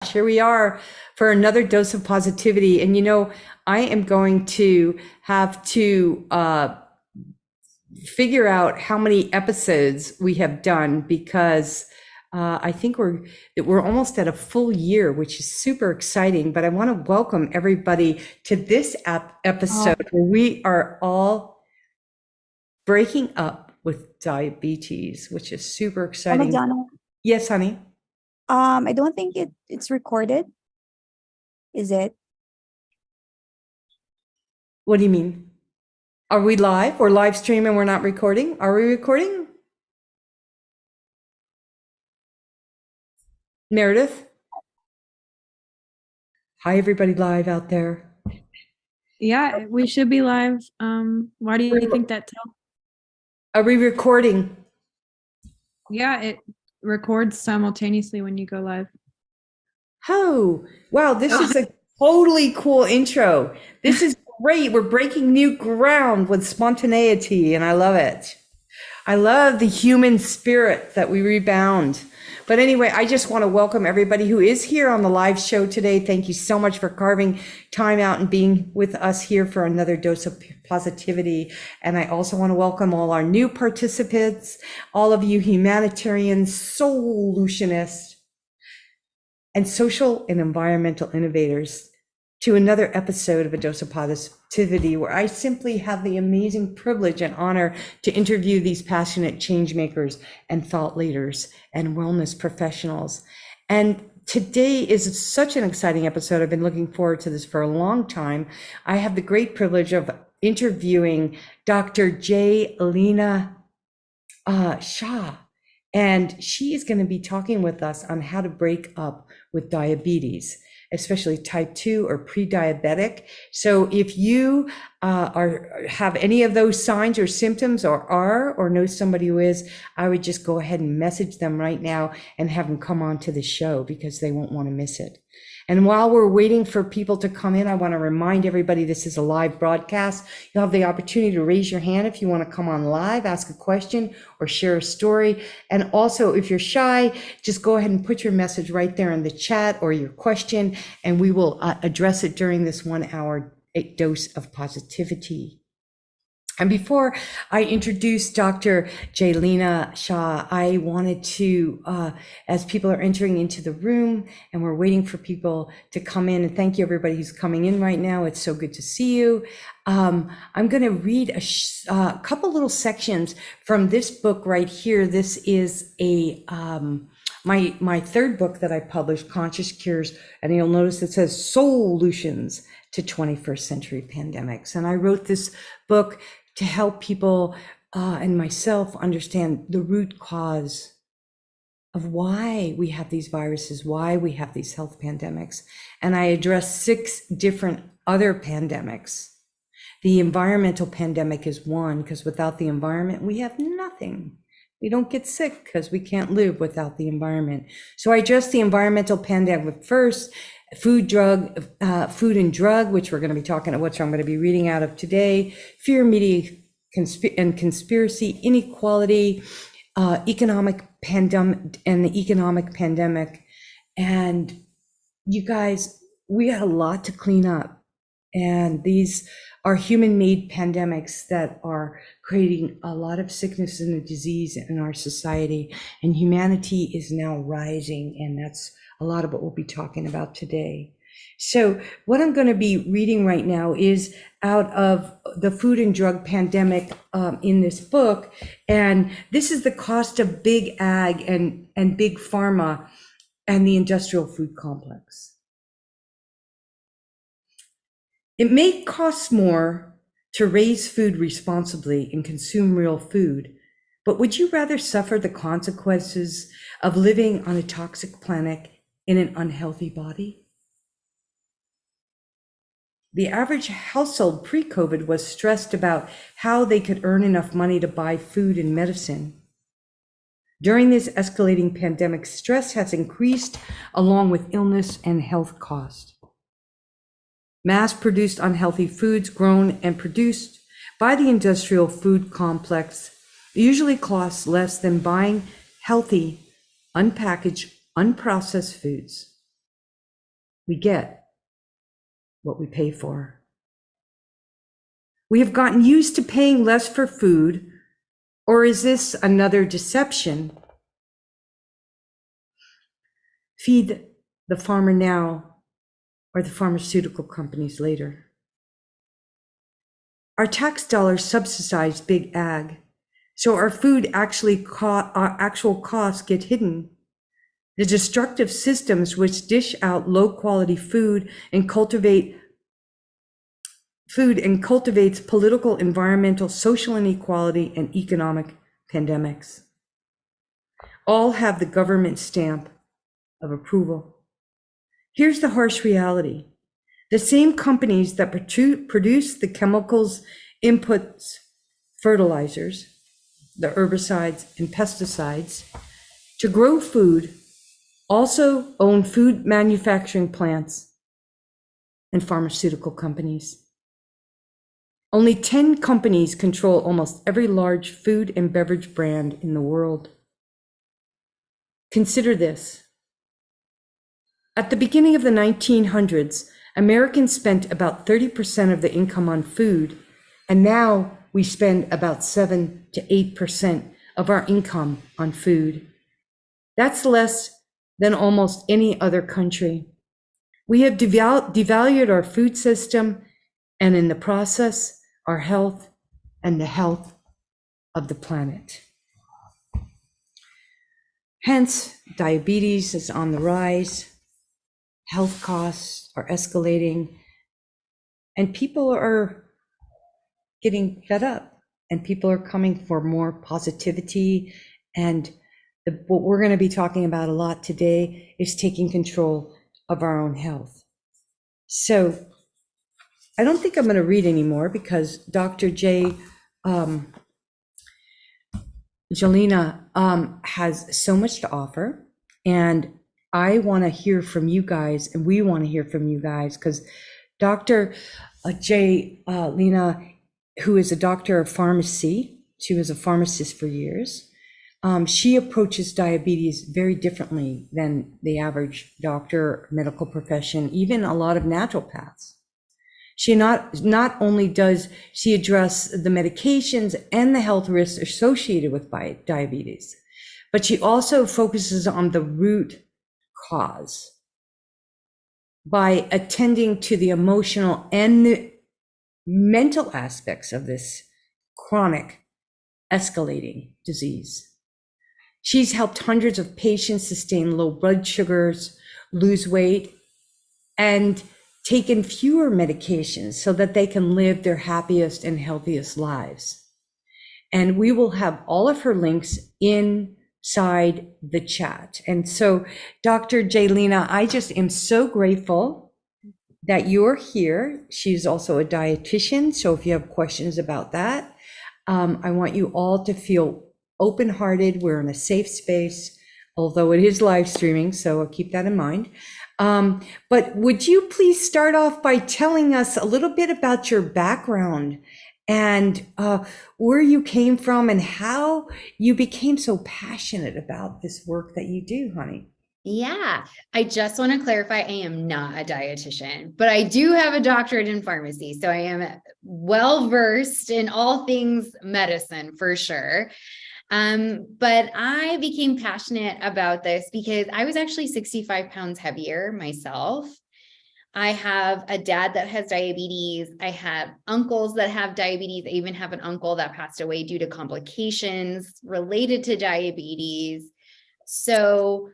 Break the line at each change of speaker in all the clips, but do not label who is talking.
Here we are for another dose of positivity. And I am going to have to figure out how many episodes we have done because I think we're almost at a full year, which is super exciting. But I want to welcome everybody to this episode where we are all breaking up with diabetes, which is super exciting.
Jana,
Yes, honey.
I don't think it's recorded. Is it?
What do you mean? Are we live? We're live streaming. We're not recording. Are we recording? Meredith? Hi, everybody live out there.
Yeah, we should be live. Why do you think that?
Are we recording?
Yeah, it records simultaneously when you go live.
Oh, wow. This is a totally cool intro. This is great. We're breaking new ground with spontaneity, and I love it. I love the human spirit that we rebound. But anyway, I just want to welcome everybody who is here on the live show today. Thank you so much for carving time out and being with us here for another dose of positivity. And I also want to welcome all our new participants, all of you humanitarians, solutionists, and social and environmental innovators to another episode of A Dose of Positivity, where I simply have the amazing privilege and honor to interview these passionate change makers and thought leaders and wellness professionals. And today is such an exciting episode. I've been looking forward to this for a long time. I have the great privilege of interviewing Dr. Jelina Shah. And she is going to be talking with us on how to break up with diabetes, especially type 2 or pre-diabetic. So if you have any of those signs or symptoms or know somebody who is, I would just go ahead and message them right now and have them come on to the show because they won't want to miss it. And while we're waiting for people to come in, I want to remind everybody this is a live broadcast. You'll have the opportunity to raise your hand if you want to come on live, ask a question, or share a story. And also, if you're shy, just go ahead and put your message right there in the chat or your question, and we will address it during this 1 hour dose of positivity. And before I introduce Dr. Jelina Shah, I wanted to, as people are entering into the room and we're waiting for people to come in, and thank you everybody who's coming in right now. It's so good to see you. I'm going to read a couple little sections from this book right here. This is my third book that I published, Conscious Cures, and you'll notice it says Solutions to 21st Century Pandemics. And I wrote this book to help people and myself understand the root cause of why we have these viruses, why we have these health pandemics. And I address 6 different other pandemics. The environmental pandemic is one, because without the environment, we have nothing. We don't get sick because we can't live without the environment. So I address the environmental pandemic first. Food and drug, which we're going to be talking about, which I'm going to be reading out of today, fear, media, and conspiracy, inequality, economic pandemic, and the economic pandemic. And you guys, we got a lot to clean up. And these are human-made pandemics that are creating a lot of sickness and disease in our society. And humanity is now rising, and that's a lot of what we'll be talking about today. So what I'm going to be reading right now is out of the food and drug pandemic in this book. And this is the cost of big ag and big pharma and the industrial food complex. It may cost more to raise food responsibly and consume real food, but would you rather suffer the consequences of living on a toxic planet in an unhealthy body? The average household pre-COVID was stressed about how they could earn enough money to buy food and medicine. During this escalating pandemic, stress has increased along with illness and health costs. Mass-produced unhealthy foods grown and produced by the industrial food complex usually cost less than buying healthy, unpackaged, unprocessed foods. we get what we pay for. We have gotten used to paying less for food, or is this another deception? Feed the farmer now, or the pharmaceutical companies later. Our tax dollars subsidize big ag, so our food our actual costs get hidden. The destructive systems which dish out low quality food and cultivates political, environmental, social inequality, and economic pandemics. All have the government stamp of approval. Here's the harsh reality. The same companies that produce the chemicals, inputs, fertilizers, the herbicides and pesticides to grow food also own food manufacturing plants and pharmaceutical companies. Only 10 companies control almost every large food and beverage brand in the world. Consider this. At the beginning of the 1900s, Americans spent about 30% of the income on food, and now we spend about 7 to 8% of our income on food. That's less than almost any other country. We have devalued our food system, and in the process, our health and the health of the planet. Hence, diabetes is on the rise, health costs are escalating, and people are getting fed up, and people are coming for more positivity. And what we're going to be talking about a lot today is taking control of our own health. So I don't think I'm going to read anymore because Dr. Jelina has so much to offer, and I want to hear from you guys, and we want to hear from you guys, because Dr. Jelina, who is a doctor of pharmacy, she was a pharmacist for years. She approaches diabetes very differently than the average doctor, medical profession, even a lot of naturopaths. She not only does she address the medications and the health risks associated with diabetes, but she also focuses on the root cause by attending to the emotional and the mental aspects of this chronic escalating disease. She's helped hundreds of patients sustain low blood sugars, lose weight, and taken fewer medications so that they can live their happiest and healthiest lives. And we will have all of her links inside the chat. And so, Dr. Jelina, I just am so grateful that you're here. She's also a dietitian, so if you have questions about that, I want you all to feel open-hearted. We're in a safe space, although it is live streaming, so I'll keep that in mind. But would you please start off by telling us a little bit about your background and where you came from and how you became so passionate about this work that you do, honey?
Yeah, I just want to clarify, I am not a dietitian, but I do have a doctorate in pharmacy. So I am well-versed in all things medicine for sure. But I became passionate about this because I was actually 65 pounds heavier myself. I have a dad that has diabetes. I have uncles that have diabetes. I even have an uncle that passed away due to complications related to diabetes. So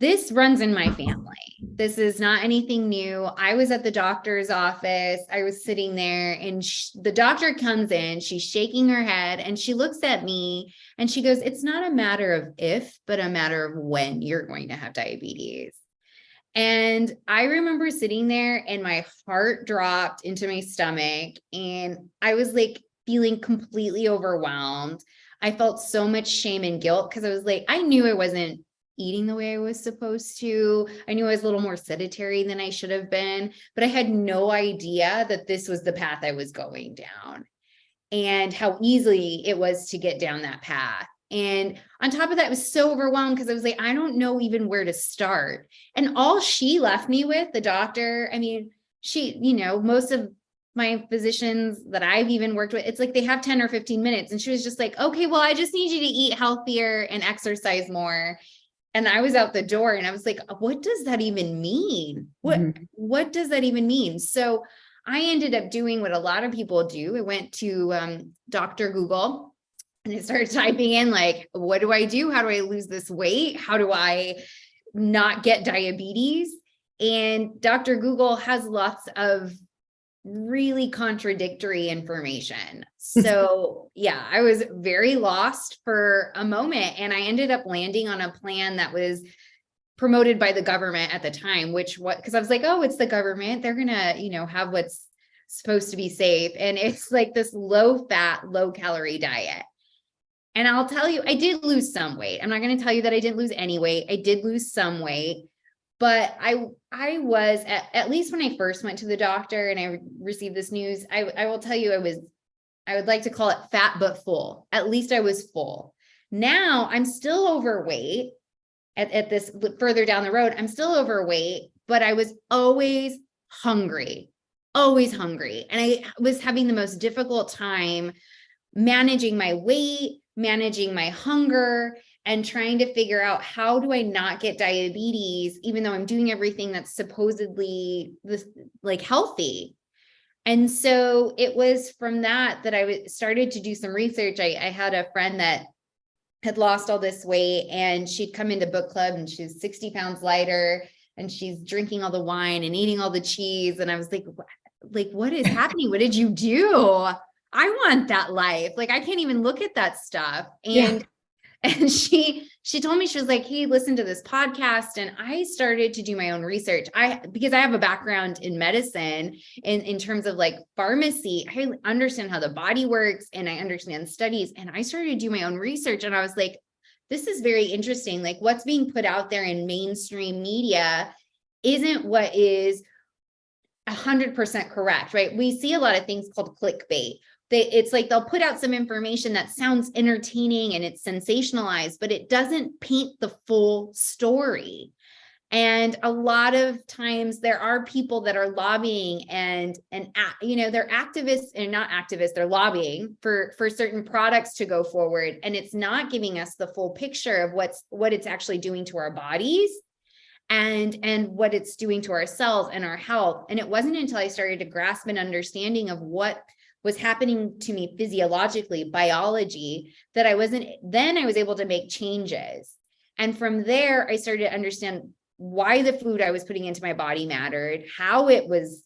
this runs in my family. This is not anything new. I was at the doctor's office. I was sitting there and the doctor comes in, she's shaking her head and she looks at me and she goes, "It's not a matter of if, but a matter of when you're going to have diabetes." And I remember sitting there and my heart dropped into my stomach and I was like feeling completely overwhelmed. I felt so much shame and guilt because I was like, I knew I wasn't eating the way I was supposed to. I knew I was a little more sedentary than I should have been, but I had no idea that this was the path I was going down and how easily it was to get down that path. And on top of that, I was so overwhelmed because I was like, I don't know even where to start. And all she left me with, the doctor, I mean, she, most of my physicians that I've even worked with, it's like they have 10 or 15 minutes. And she was just like, okay, well, I just need you to eat healthier and exercise more. And I was out the door and I was like, what does that even mean? What does that even mean? So I ended up doing what a lot of people do. I went to Dr. Google and I started typing in like, what do I do? How do I lose this weight? How do I not get diabetes? And Dr. Google has lots of really contradictory information. So yeah, I was very lost for a moment and I ended up landing on a plan that was promoted by the government at the time, because I was like, oh, it's the government. They're gonna, have what's supposed to be safe. And it's like this low fat, low calorie diet. And I'll tell you, I did lose some weight. I'm not going to tell you that I didn't lose any weight. I did lose some weight, but I was at least when I first went to the doctor and I received this news, I will tell you, I would like to call it fat, but full. At least I was full. Now I'm still overweight at this further down the road. I'm still overweight, but I was always hungry. And I was having the most difficult time managing my weight, managing my hunger, and trying to figure out how do I not get diabetes, even though I'm doing everything that's supposedly like healthy. And so it was from that I started to do some research. I had a friend that had lost all this weight and she'd come into book club and she's 60 pounds lighter and she's drinking all the wine and eating all the cheese. And I was like, what is happening? What did you do? I want that life. Like, I can't even look at that stuff. And she told me, she was like, hey, listen to this podcast. And I started to do my own research. Because I have a background in medicine in terms of like pharmacy, I understand how the body works and I understand studies. And I started to do my own research and I was like, this is very interesting. Like what's being put out there in mainstream media isn't what is 100% correct, right? We see a lot of things called clickbait. It's like they'll put out some information that sounds entertaining and it's sensationalized, but it doesn't paint the full story. And a lot of times there are people that are lobbying and they're activists and not activists, they're lobbying for certain products to go forward. And it's not giving us the full picture of what it's actually doing to our bodies and what it's doing to our cells and our health. And it wasn't until I started to grasp an understanding of what was happening to me physiologically, biology, that I was able to make changes. And from there, I started to understand why the food I was putting into my body mattered, how it was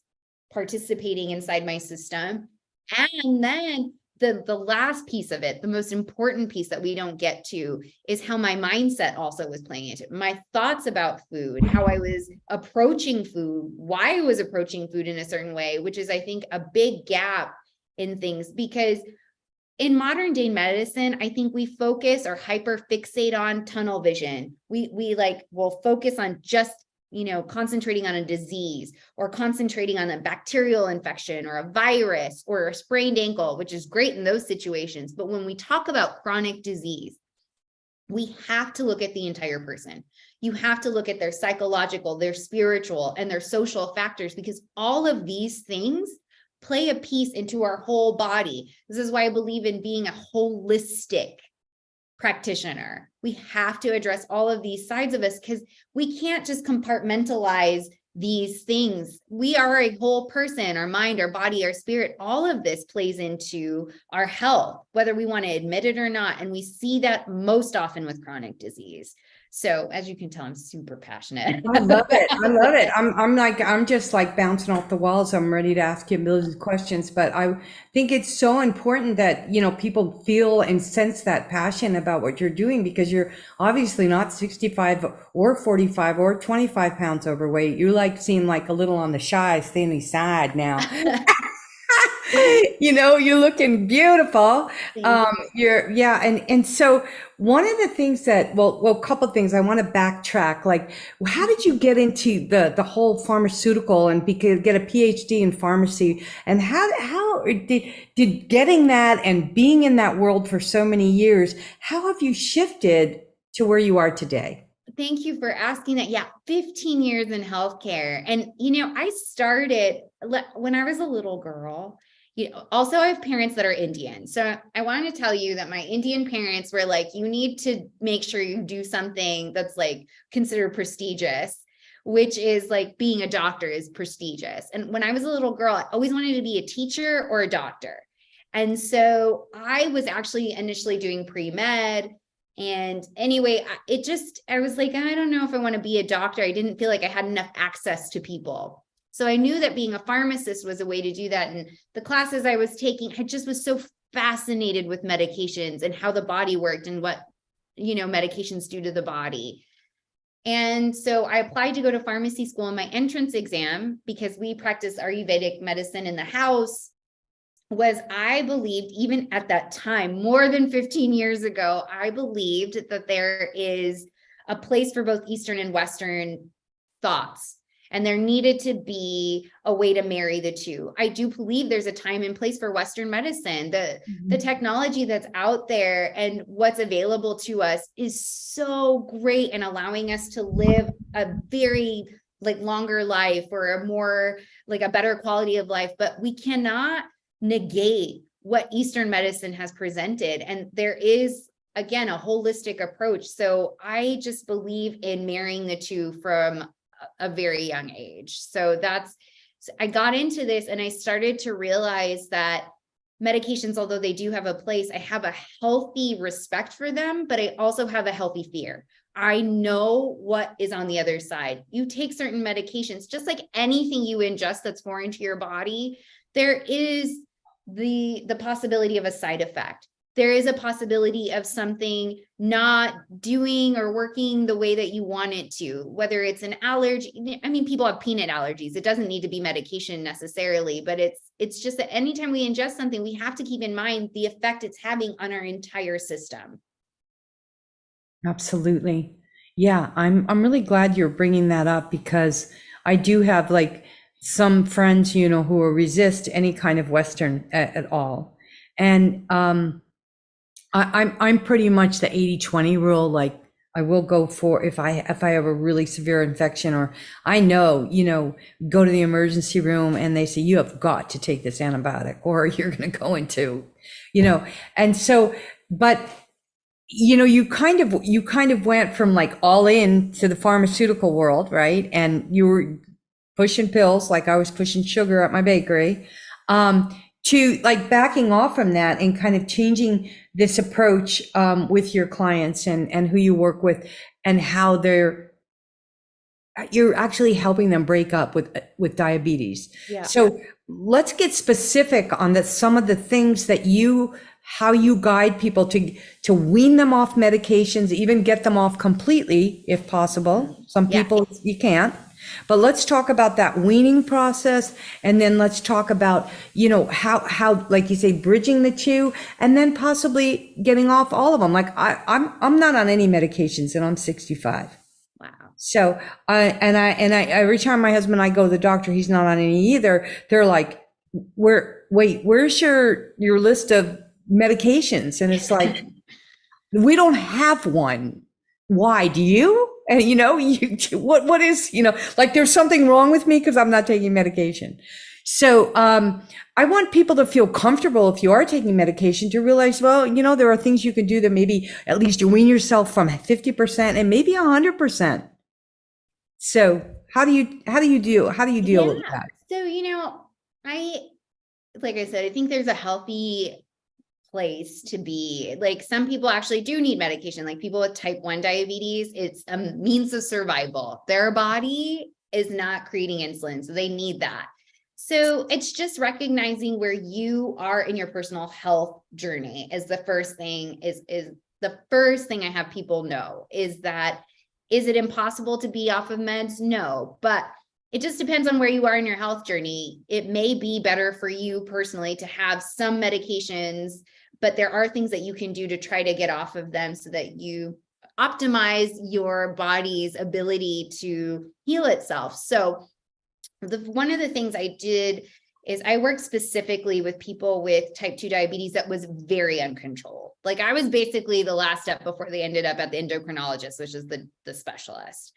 participating inside my system. And then the last piece of it, the most important piece that we don't get to, is how my mindset also was playing into it. My thoughts about food, how I was approaching food, why I was approaching food in a certain way, which is, I think, a big gap in things. Because in modern day medicine, I think we focus or hyper fixate on tunnel vision. We'll focus on just, concentrating on a disease or concentrating on a bacterial infection or a virus or a sprained ankle, which is great in those situations. But when we talk about chronic disease, we have to look at the entire person. You have to look at their psychological, their spiritual, and their social factors, because all of these things play a piece into our whole body. This is why I believe in being a holistic practitioner. We have to address all of these sides of us because we can't just compartmentalize these things. We are a whole person, our mind, our body, our spirit. All of this plays into our health, whether we want to admit it or not. And we see that most often with chronic disease. So as you can tell, I'm super passionate.
I love it. I love it. I'm just like bouncing off the walls. I'm ready to ask you a million questions, but I think it's so important that, people feel and sense that passion about what you're doing, because you're obviously not 65 or 45 or 25 pounds overweight. You seem like a little on the shy, skinny side now. You're looking beautiful.
Thank you.
Yeah, and so one of the things that, a couple of things I want to backtrack. Like, how did you get into the whole pharmaceutical and get a PhD in pharmacy? And how did getting that and being in that world for so many years, how have you shifted to where you are today?
Thank you for asking that. Yeah, 15 years in healthcare. And, I started when I was a little girl. Also, I have parents that are Indian. So I want to tell you that my Indian parents were like, you need to make sure you do something that's like considered prestigious, which is like being a doctor is prestigious. And when I was a little girl, I always wanted to be a teacher or a doctor. And so I was actually initially doing pre-med. And anyway, I was like, I don't know if I want to be a doctor. I didn't feel like I had enough access to people. So I knew that being a pharmacist was a way to do that. And the classes I was taking, I just was so fascinated with medications and how the body worked and what, medications do to the body. And so I applied to go to pharmacy school, in my entrance exam, because we practice Ayurvedic medicine in the house, I believed, even at that time, more than 15 years ago, I believed that there is a place for both Eastern and Western thoughts. And there needed to be a way to marry the two. I do believe there's a time and place for Western medicine. The technology that's out there and what's available to us is so great in allowing us to live a very longer life, or a more a better quality of life. But we cannot negate what Eastern medicine has presented. And there is, again, a holistic approach. So I just believe in marrying the two from a very young age. So I got into this and I started to realize that medications, although they do have a place, I have a healthy respect for them, but I also have a healthy fear. I know what is on the other side. You take certain medications, just like anything you ingest that's foreign to your body, there is the possibility of a side effect. There is a possibility of something not doing or working the way that you want it to, whether it's an allergy. I mean, people have peanut allergies. It doesn't need to be medication necessarily, but it's just that anytime we ingest something, we have to keep in mind the effect it's having on our entire system.
Absolutely. Yeah, I'm really glad you're bringing that up, because I do have some friends, who will resist any kind of Western at all. And I'm pretty much the 80-20 rule. Like, I will go for, if I have a really severe infection, or I know, go to the emergency room and they say, you have got to take this antibiotic or you're going to go into, and so, but you kind of went from all in to the pharmaceutical world, right? And you were pushing pills, like I was pushing sugar at my bakery, to backing off from that and kind of changing this approach with your clients and who you work with, and how you're actually helping them break up with diabetes.
Yeah.
So let's get specific on some of the things that how you guide people to wean them off medications, even get them off completely if possible. Some people you can't. But let's talk about that weaning process, and then let's talk about, how, like you say, bridging the two, and then possibly getting off all of them. Like I'm not on any medications, and I'm 65.
Wow.
So, every time my husband and I go to the doctor, he's not on any either. They're like, where's your list of medications? And it's like, we don't have one. Why do you? And what is, there's something wrong with me because I'm not taking medication. So I want people to feel comfortable, if you are taking medication, to realize, well, there are things you can do that maybe at least you wean yourself from 50% and maybe 100%. So how do you deal with that?
So, like I said, I think there's a healthy place to be. Some people actually do need medication, like people with type 1 diabetes. It's a means of survival. Their body is not creating insulin, so they need that. So it's just recognizing where you are in your personal health journey is the first thing. Is the first thing I have people know is that, is it impossible to be off of meds? No, but it just depends on where you are in your health journey. It may be better for you personally to have some medications, but there are things that you can do to try to get off of them so that you optimize your body's ability to heal itself. So one of the things I did is I worked specifically with people with type 2 diabetes that was very uncontrolled. Like I was basically the last step before they ended up at the endocrinologist, which is the specialist.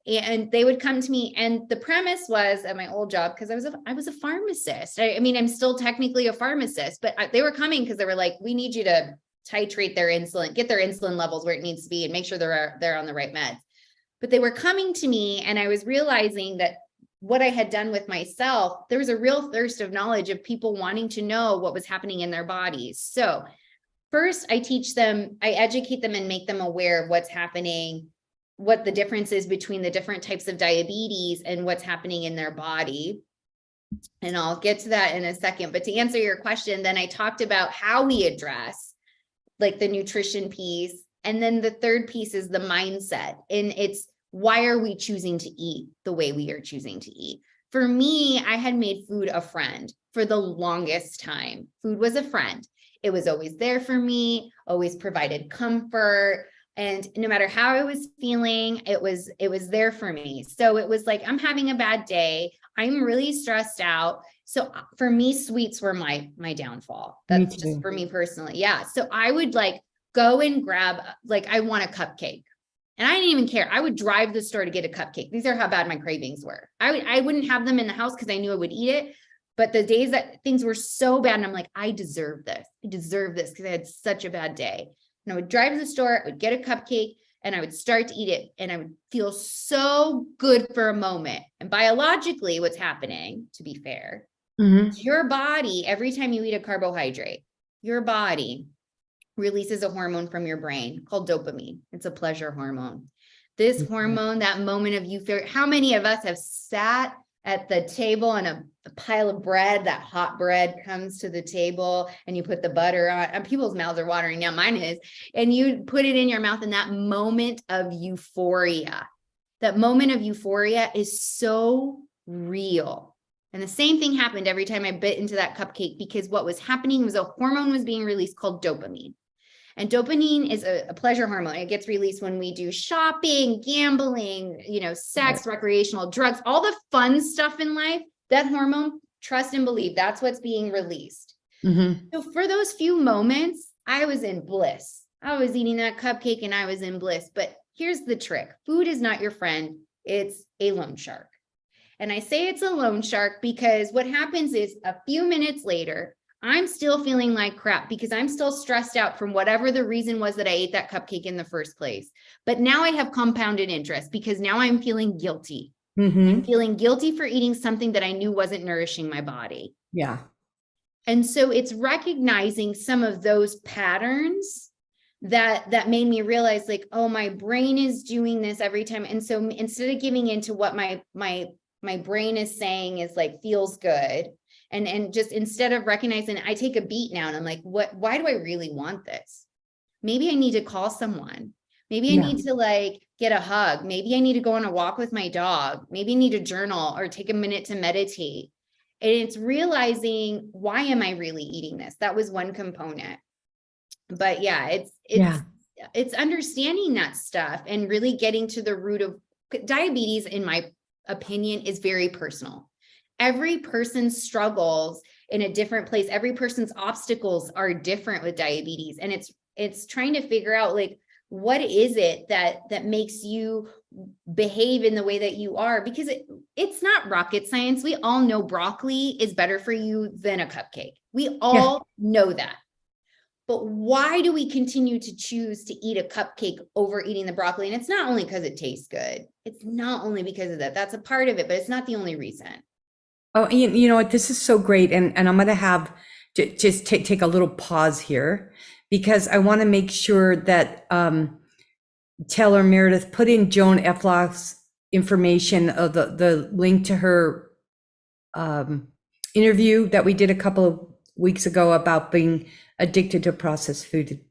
And they would come to me, and the premise was at my old job, because I was a pharmacist. I mean, I'm still technically a pharmacist, but they were coming because they were like, we need you to titrate their insulin, get their insulin levels where it needs to be, and make sure they're on the right meds. But they were coming to me, and I was realizing that what I had done with myself, there was a real thirst of knowledge of people wanting to know what was happening in their bodies. So first, I teach them, I educate them and make them aware of what's happening, what the difference is between the different types of diabetes and what's happening in their body. And I'll get to that in a second. But to answer your question, then I talked about how we address like the nutrition piece. And then the third piece is the mindset. And it's, why are we choosing to eat the way we are choosing to eat? For me, I had made food a friend for the longest time. Food was a friend. It was always there for me, always provided comfort. And no matter how I was feeling, it was there for me. So it was like, I'm having a bad day. I'm really stressed out. So for me, sweets were my downfall. That's just for me personally. Yeah. So I would like go and grab, like, I want a cupcake. And I didn't even care. I would drive to the store to get a cupcake. These are how bad my cravings were. I wouldn't have them in the house because I knew I would eat it. But the days that things were so bad, and I'm like, I deserve this. I deserve this because I had such a bad day. And I would drive to the store, I would get a cupcake, and I would start to eat it. And I would feel so good for a moment. And biologically, what's happening, to be fair, your body, every time you eat a carbohydrate, your body releases a hormone from your brain called dopamine. It's a pleasure hormone. This hormone, that moment of euphoria, how many of us have sat at the table and a pile of bread, that hot bread comes to the table and you put the butter on, and people's mouths are watering now, mine is, and you put it in your mouth, and that moment of euphoria is so real. And the same thing happened every time I bit into that cupcake, because what was happening was a hormone was being released called dopamine. And dopamine is a pleasure hormone. It gets released when we do shopping, gambling, sex, recreational drugs, all the fun stuff in life. That hormone, trust and believe, that's what's being released. So for those few moments, I was in bliss. I was eating that cupcake and I was in bliss. But here's the trick. Food is not your friend. It's a loan shark. And I say it's a loan shark because what happens is a few minutes later, I'm still feeling like crap because I'm still stressed out from whatever the reason was that I ate that cupcake in the first place. But now I have compounded interest because now I'm feeling guilty. I'm feeling guilty for eating something that I knew wasn't nourishing my body.
Yeah.
And so it's recognizing some of those patterns that made me realize, like, oh, my brain is doing this every time. And so instead of giving into what my brain is saying is like, feels good. And just instead of recognizing, I take a beat now and I'm like, why do I really want this? Maybe I need to call someone. Maybe I need to like get a hug. Maybe I need to go on a walk with my dog. Maybe I need to journal or take a minute to meditate. And it's realizing, why am I really eating this? That was one component. But yeah, it's understanding that stuff and really getting to the root of diabetes, in my opinion, is very personal. Every person's struggles in a different place. Every person's obstacles are different with diabetes. And it's trying to figure out, like, what is it that makes you behave in the way that you are? Because it's not rocket science. We all know broccoli is better for you than a cupcake. We all know that. But why do we continue to choose to eat a cupcake over eating the broccoli? And it's not only because it tastes good. It's not only because of that. That's a part of it, but it's not the only reason.
Oh, you know what? This is so great. And I'm going to have to just take a little pause here, because I want to make sure that Taylor Meredith put in Joan Eflock's information of the link to her interview that we did a couple of weeks ago about being addicted to processed food.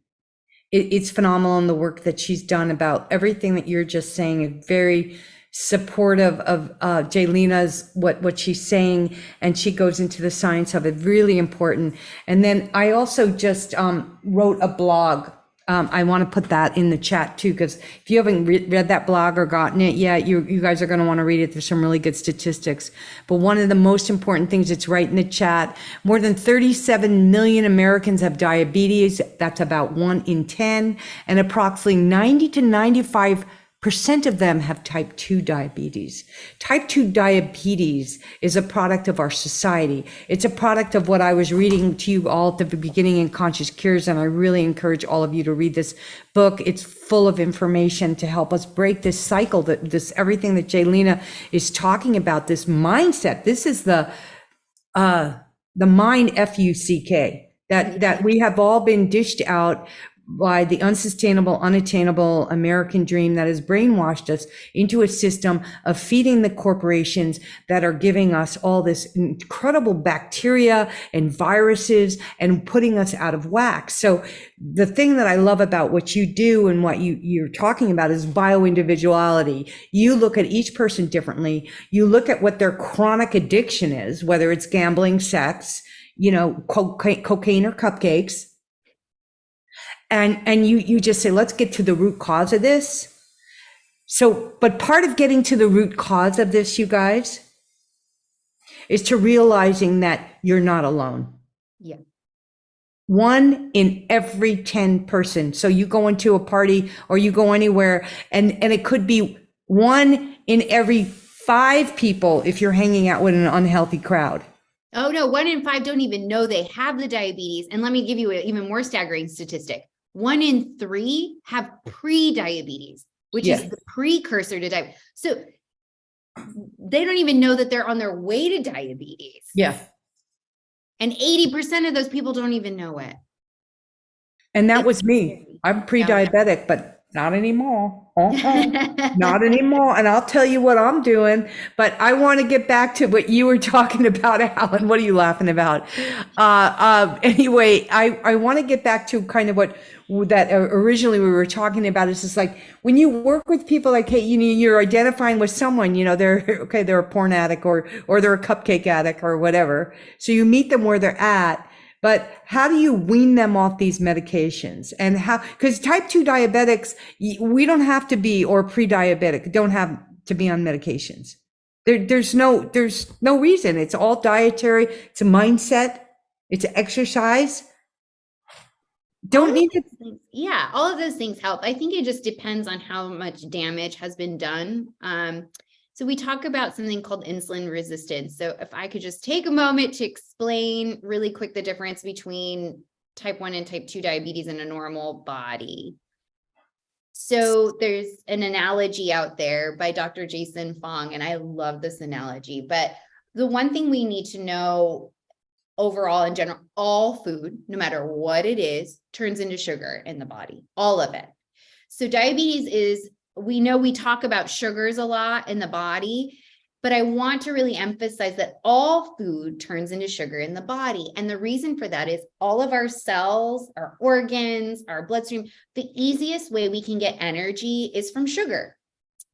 It's phenomenal in the work that she's done about everything that you're just saying. Very supportive of Jelina's what she's saying, and she goes into the science of it. Really important. And then I also just wrote a blog. I want to put that in the chat too, because if you haven't read that blog or gotten it yet, you guys are going to want to read it. There's some really good statistics. But one of the most important things, it's right in the chat. More than 37 million Americans have diabetes. That's about 1 in 10, and approximately 90 to 95% of them have type 2 diabetes. Type 2 diabetes is a product of our society. It's a product of what I was reading to you all at the beginning in Conscious Cures, and I really encourage all of you to read this book. It's full of information to help us break this cycle, this everything that Jelina is talking about, this mindset. This is the mind, FUCK, that we have all been dished out by the unsustainable, unattainable American dream that has brainwashed us into a system of feeding the corporations that are giving us all this incredible bacteria and viruses and putting us out of whack. So the thing that I love about what you do and what you're talking about is bio-individuality. You look at each person differently. You look at what their chronic addiction is, whether it's gambling, sex, cocaine or cupcakes. And you just say, let's get to the root cause of this. So, but part of getting to the root cause of this, you guys, is to realizing that you're not alone.
Yeah.
1 in every 10 person. So you go into a party or you go anywhere, and it could be 1 in every 5 people if you're hanging out with an unhealthy crowd.
Oh no, 1 in 5 don't even know they have the diabetes. And let me give you an even more staggering statistic. 1 in 3 have pre-diabetes, which is the precursor to diabetes. So they don't even know that they're on their way to diabetes.
Yeah.
And 80% of those people don't even know it.
And that was me. I'm pre-diabetic, but not anymore. Not anymore. And I'll tell you what I'm doing, but I want to get back to what you were talking about, Alan. What are you laughing about? Anyway, I want to get back to kind of what that originally we were talking about. It's just like when you work with people, like, hey, you're identifying with someone, they're a porn addict or they're a cupcake addict or whatever. So you meet them where they're at. But how do you wean them off these medications? And how, because type 2 diabetics, we don't have to be, or pre-diabetic, don't have to be on medications. There's no reason. It's all dietary. It's a mindset. It's exercise. Don't need to.
Yeah, all of those things help. I think it just depends on how much damage has been done. So we talk about something called insulin resistance. So if I could just take a moment to explain really quick the difference between type 1 and type 2 diabetes in a normal body. So there's an analogy out there by Dr. Jason Fung, and I love this analogy. But the one thing we need to know overall in general, all food, no matter what it is, turns into sugar in the body, all of it. So diabetes is, we know we talk about sugars a lot in the body, but I want to really emphasize that all food turns into sugar in the body. And the reason for that is all of our cells, our organs, our bloodstream, the easiest way we can get energy is from sugar.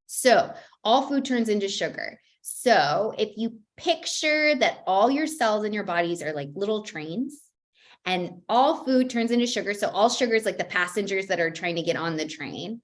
So all food turns into sugar. So if you picture that all your cells in your bodies are like little trains and all food turns into sugar. So all sugar is like the passengers that are trying to get on the train.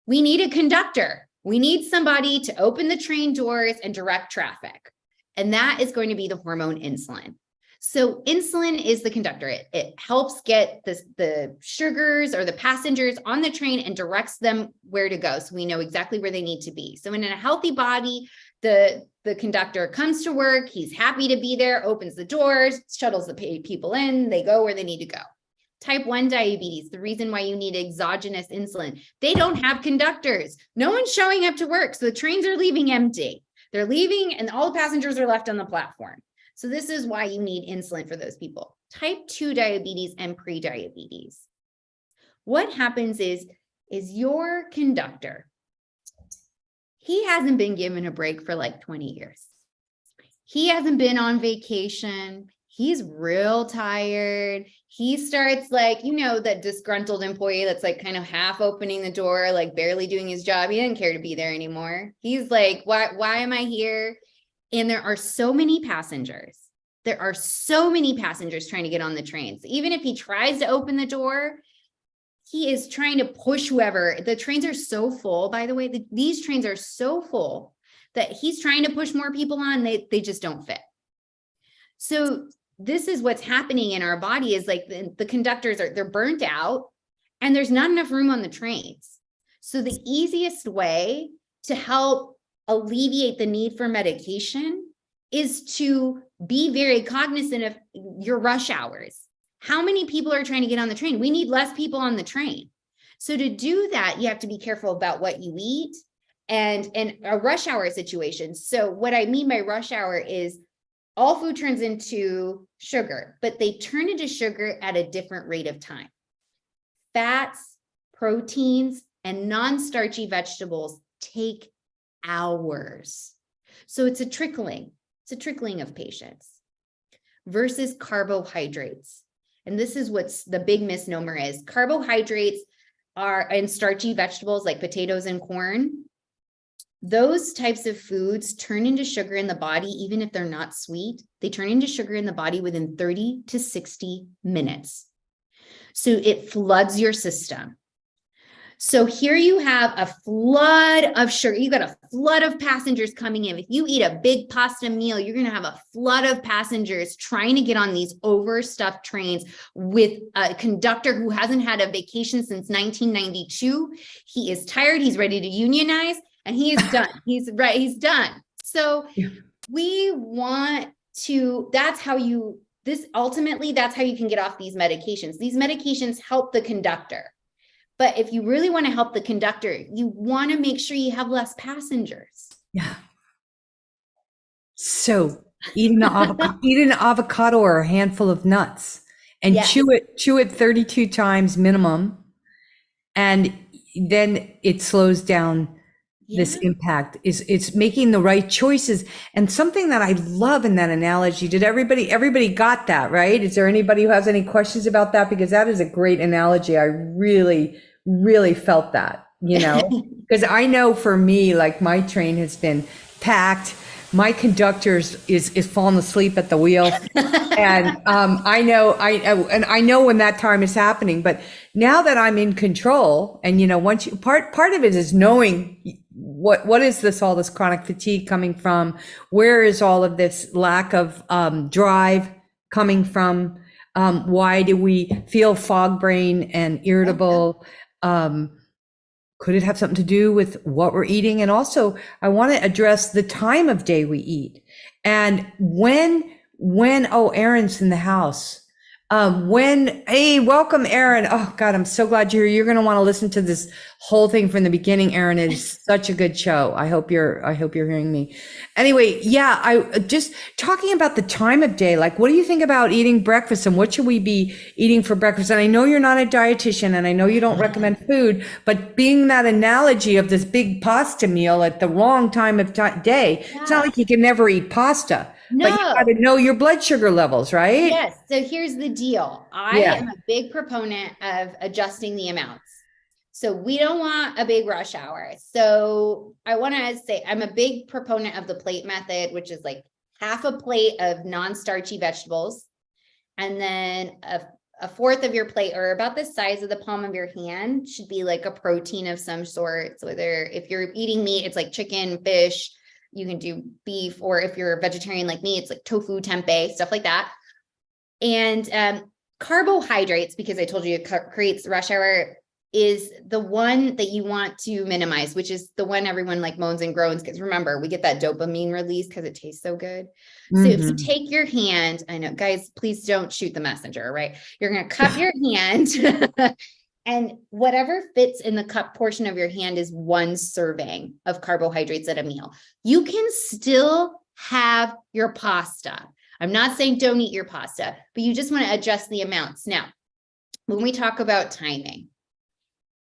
We need a conductor. We need somebody to open the train doors and direct traffic. And that is going to be the hormone insulin. So insulin is the conductor. It helps get the sugars or the passengers on the train and directs them where to go. So we know exactly where they need to be. So in a healthy body, the conductor comes to work. He's happy to be there, opens the doors, shuttles the people in, they go where they need to go. Type 1 diabetes, the reason why you need exogenous insulin, they don't have conductors. No one's showing up to work. So the trains are leaving empty. They're leaving and all the passengers are left on the platform. So this is why you need insulin for those people. Type 2 diabetes and pre-diabetes. What happens is your conductor, he hasn't been given a break for like 20 years. He hasn't been on vacation. he's real tired. He starts like, that disgruntled employee that's like kind of half opening the door, like barely doing his job. He didn't care to be there anymore. He's like, why am I here? And there are so many passengers. There are so many passengers trying to get on the trains. Even if he tries to open the door, he is trying to push whoever. The trains are so full, by the way, these trains are so full that he's trying to push more people on. They just don't fit. So this is what's happening in our body is like the conductors they're burnt out and there's not enough room on the trains. So the easiest way to help alleviate the need for medication is to be very cognizant of your rush hours. How many people are trying to get on the train? We need less people on the train. So to do that, you have to be careful about what you eat and a rush hour situation. So what I mean by rush hour is all food turns into sugar, but they turn into sugar at a different rate of time. Fats, proteins, and non-starchy vegetables take hours. So it's a trickling of patience versus carbohydrates. And this is what's the big misnomer is. Carbohydrates are in starchy vegetables like potatoes and corn. Those types of foods turn into sugar in the body, even if they're not sweet. They turn into sugar in the body within 30 to 60 minutes. So it floods your system. So here you have a flood of sugar. You got a flood of passengers coming in. If you eat a big pasta meal, you're going to have a flood of passengers trying to get on these overstuffed trains with a conductor who hasn't had a vacation since 1992. He is tired. He's ready to unionize. And he is done. He's done. So we want to, that's how you can get off these medications. These medications help the conductor. But if you really want to help the conductor, you want to make sure you have less passengers.
Yeah. So eat an avocado or a handful of nuts and
Yes.
chew it 32 times minimum. And then it slows down this impact. It's making the right choices. And something that I love in that analogy, did everybody got that, right? Is there anybody who has any questions about that? Because that is a great analogy. I really, really felt that, because I know for me, like my train has been packed. My conductor is falling asleep at the wheel. And I know when that time is happening, but now that I'm in control and, once part of it is knowing what is all this chronic fatigue coming from? Where is all of this lack of drive coming from? Why do we feel fog brain and irritable? Could it have something to do with what we're eating? And also, I want to address the time of day we eat. And when, Erin's in the house. Hey, welcome, Erin. Oh God, I'm so glad you're here. You're going to want to listen to this whole thing from the beginning, Erin. It is such a good show. I hope you're hearing me. Anyway, yeah, I just talking about the time of day. Like, what do you think about eating breakfast and what should we be eating for breakfast? And I know you're not a dietitian and I know you don't recommend food, but being that analogy of this big pasta meal at the wrong time of day, it's not like you can never eat pasta.
No.
But you got to know your blood sugar levels, right?
Yes. So here's the deal. I am a big proponent of adjusting the amounts. So we don't want a big rush hour. So I want to say I'm a big proponent of the plate method, which is like half a plate of non-starchy vegetables. And then a fourth of your plate, or about the size of the palm of your hand, should be like a protein of some sort. So whether if you're eating meat, it's like chicken, fish, you can do beef, or if you're a vegetarian like me, it's like tofu, tempeh, stuff like that. And carbohydrates, because I told you it creates rush hour, is the one that you want to minimize, which is the one everyone like moans and groans. Because remember, we get that dopamine release because it tastes so good. So if you take your hand, I know, guys, please don't shoot the messenger, right? You're going to cup your hand and whatever fits in the cup portion of your hand is one serving of carbohydrates at a meal. You can still have your pasta. I'm not saying don't eat your pasta, but you just want to adjust the amounts. Now, when we talk about timing,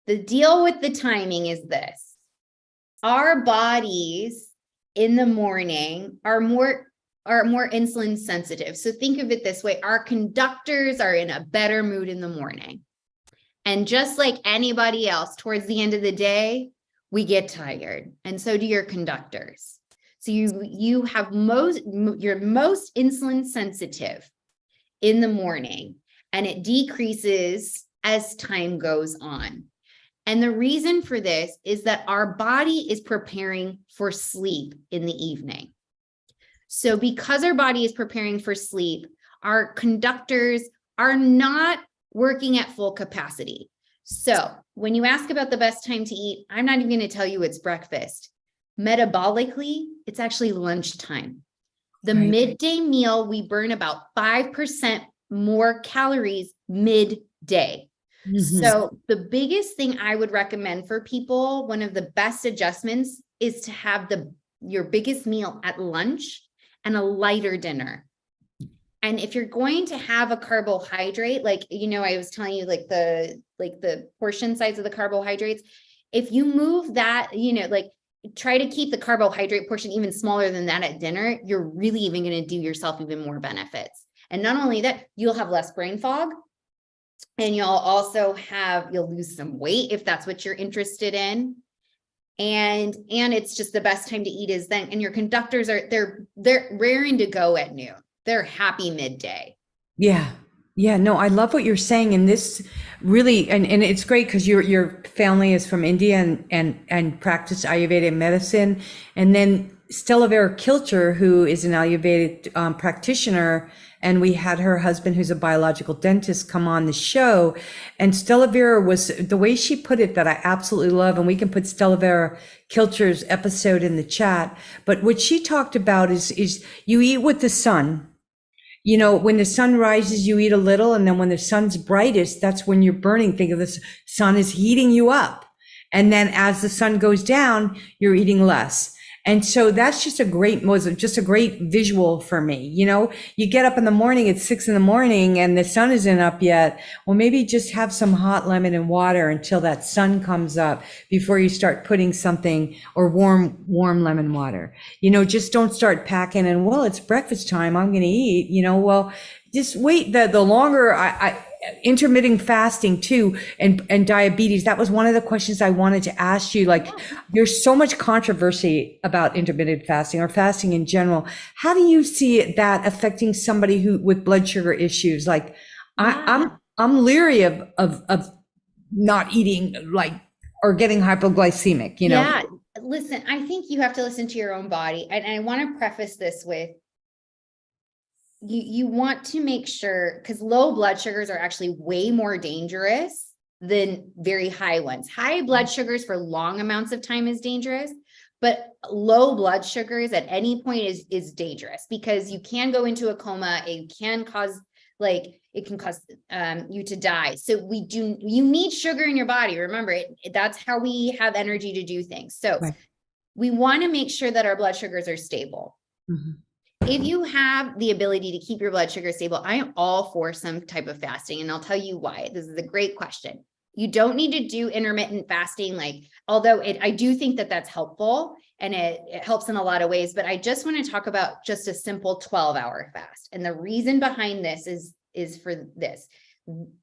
the deal with the timing is this. Our bodies in the morning are more are more insulin sensitive. So think of it this way, our conductors are in a better mood in the morning. And just like anybody else, towards the end of the day, we get tired, and so do your conductors. So you have you're most insulin sensitive in the morning, and it decreases as time goes on. And the reason for this is that our body is preparing for sleep in the evening. So because our body is preparing for sleep, our conductors are not working at full capacity. So when you ask about the best time to eat, I'm not even going to tell you it's breakfast. Metabolically, it's actually lunchtime. The midday meal, we burn about 5% more calories midday. So the biggest thing I would recommend for people, one of the best adjustments, is to have your biggest meal at lunch and a lighter dinner. And if you're going to have a carbohydrate, like, I was telling you, like the portion size of the carbohydrates, if you move that, try to keep the carbohydrate portion even smaller than that at dinner, you're really even going to do yourself even more benefits. And not only that, you'll have less brain fog, and you'll lose some weight if that's what you're interested in. And it's just the best time to eat is then, and your conductors they're raring to go at noon. They're happy midday.
Yeah. Yeah. No, I love what you're saying. And this really, and it's great because your family is from India and practiced Ayurvedic medicine. And then Stella Vera Kilcher, who is an Ayurvedic practitioner, and we had her husband, who's a biological dentist, come on the show. And Stella Vera was, the way she put it that I absolutely love, and we can put Stella Vera Kilcher's episode in the chat. But what she talked about is you eat with the sun. When the sun rises, you eat a little. And then when the sun's brightest, that's when you're burning. Think of the sun is heating you up. And then as the sun goes down, you're eating less. And so that's just a great visual for me. You get up in the morning at 6 a.m. and the sun isn't up yet. Well, maybe just have some hot lemon and water until that sun comes up before you start putting something, or warm lemon water. Just don't start packing and, well, it's breakfast time, I'm going to eat, well, just wait. The longer intermittent fasting too, and diabetes. That was one of the questions I wanted to ask you. Like, there's so much controversy about intermittent fasting or fasting in general. How do you see that affecting somebody with blood sugar issues? Like, I'm leery of not eating, or getting hypoglycemic,
Yeah. Listen, I think you have to listen to your own body. And I want to preface this with, you want to make sure, because low blood sugars are actually way more dangerous than very high ones. High blood sugars for long amounts of time is dangerous, but low blood sugars at any point is dangerous, because you can go into a coma. It can cause you to die. So you need sugar in your body. Remember, that's how we have energy to do things. So we want to make sure that our blood sugars are stable. Mm-hmm. If you have the ability to keep your blood sugar stable, I am all for some type of fasting, and I'll tell you why. This is a great question. You don't need to do intermittent fasting, although I do think that that's helpful, and it helps in a lot of ways, but I just want to talk about just a simple 12-hour fast. And the reason behind this is for this.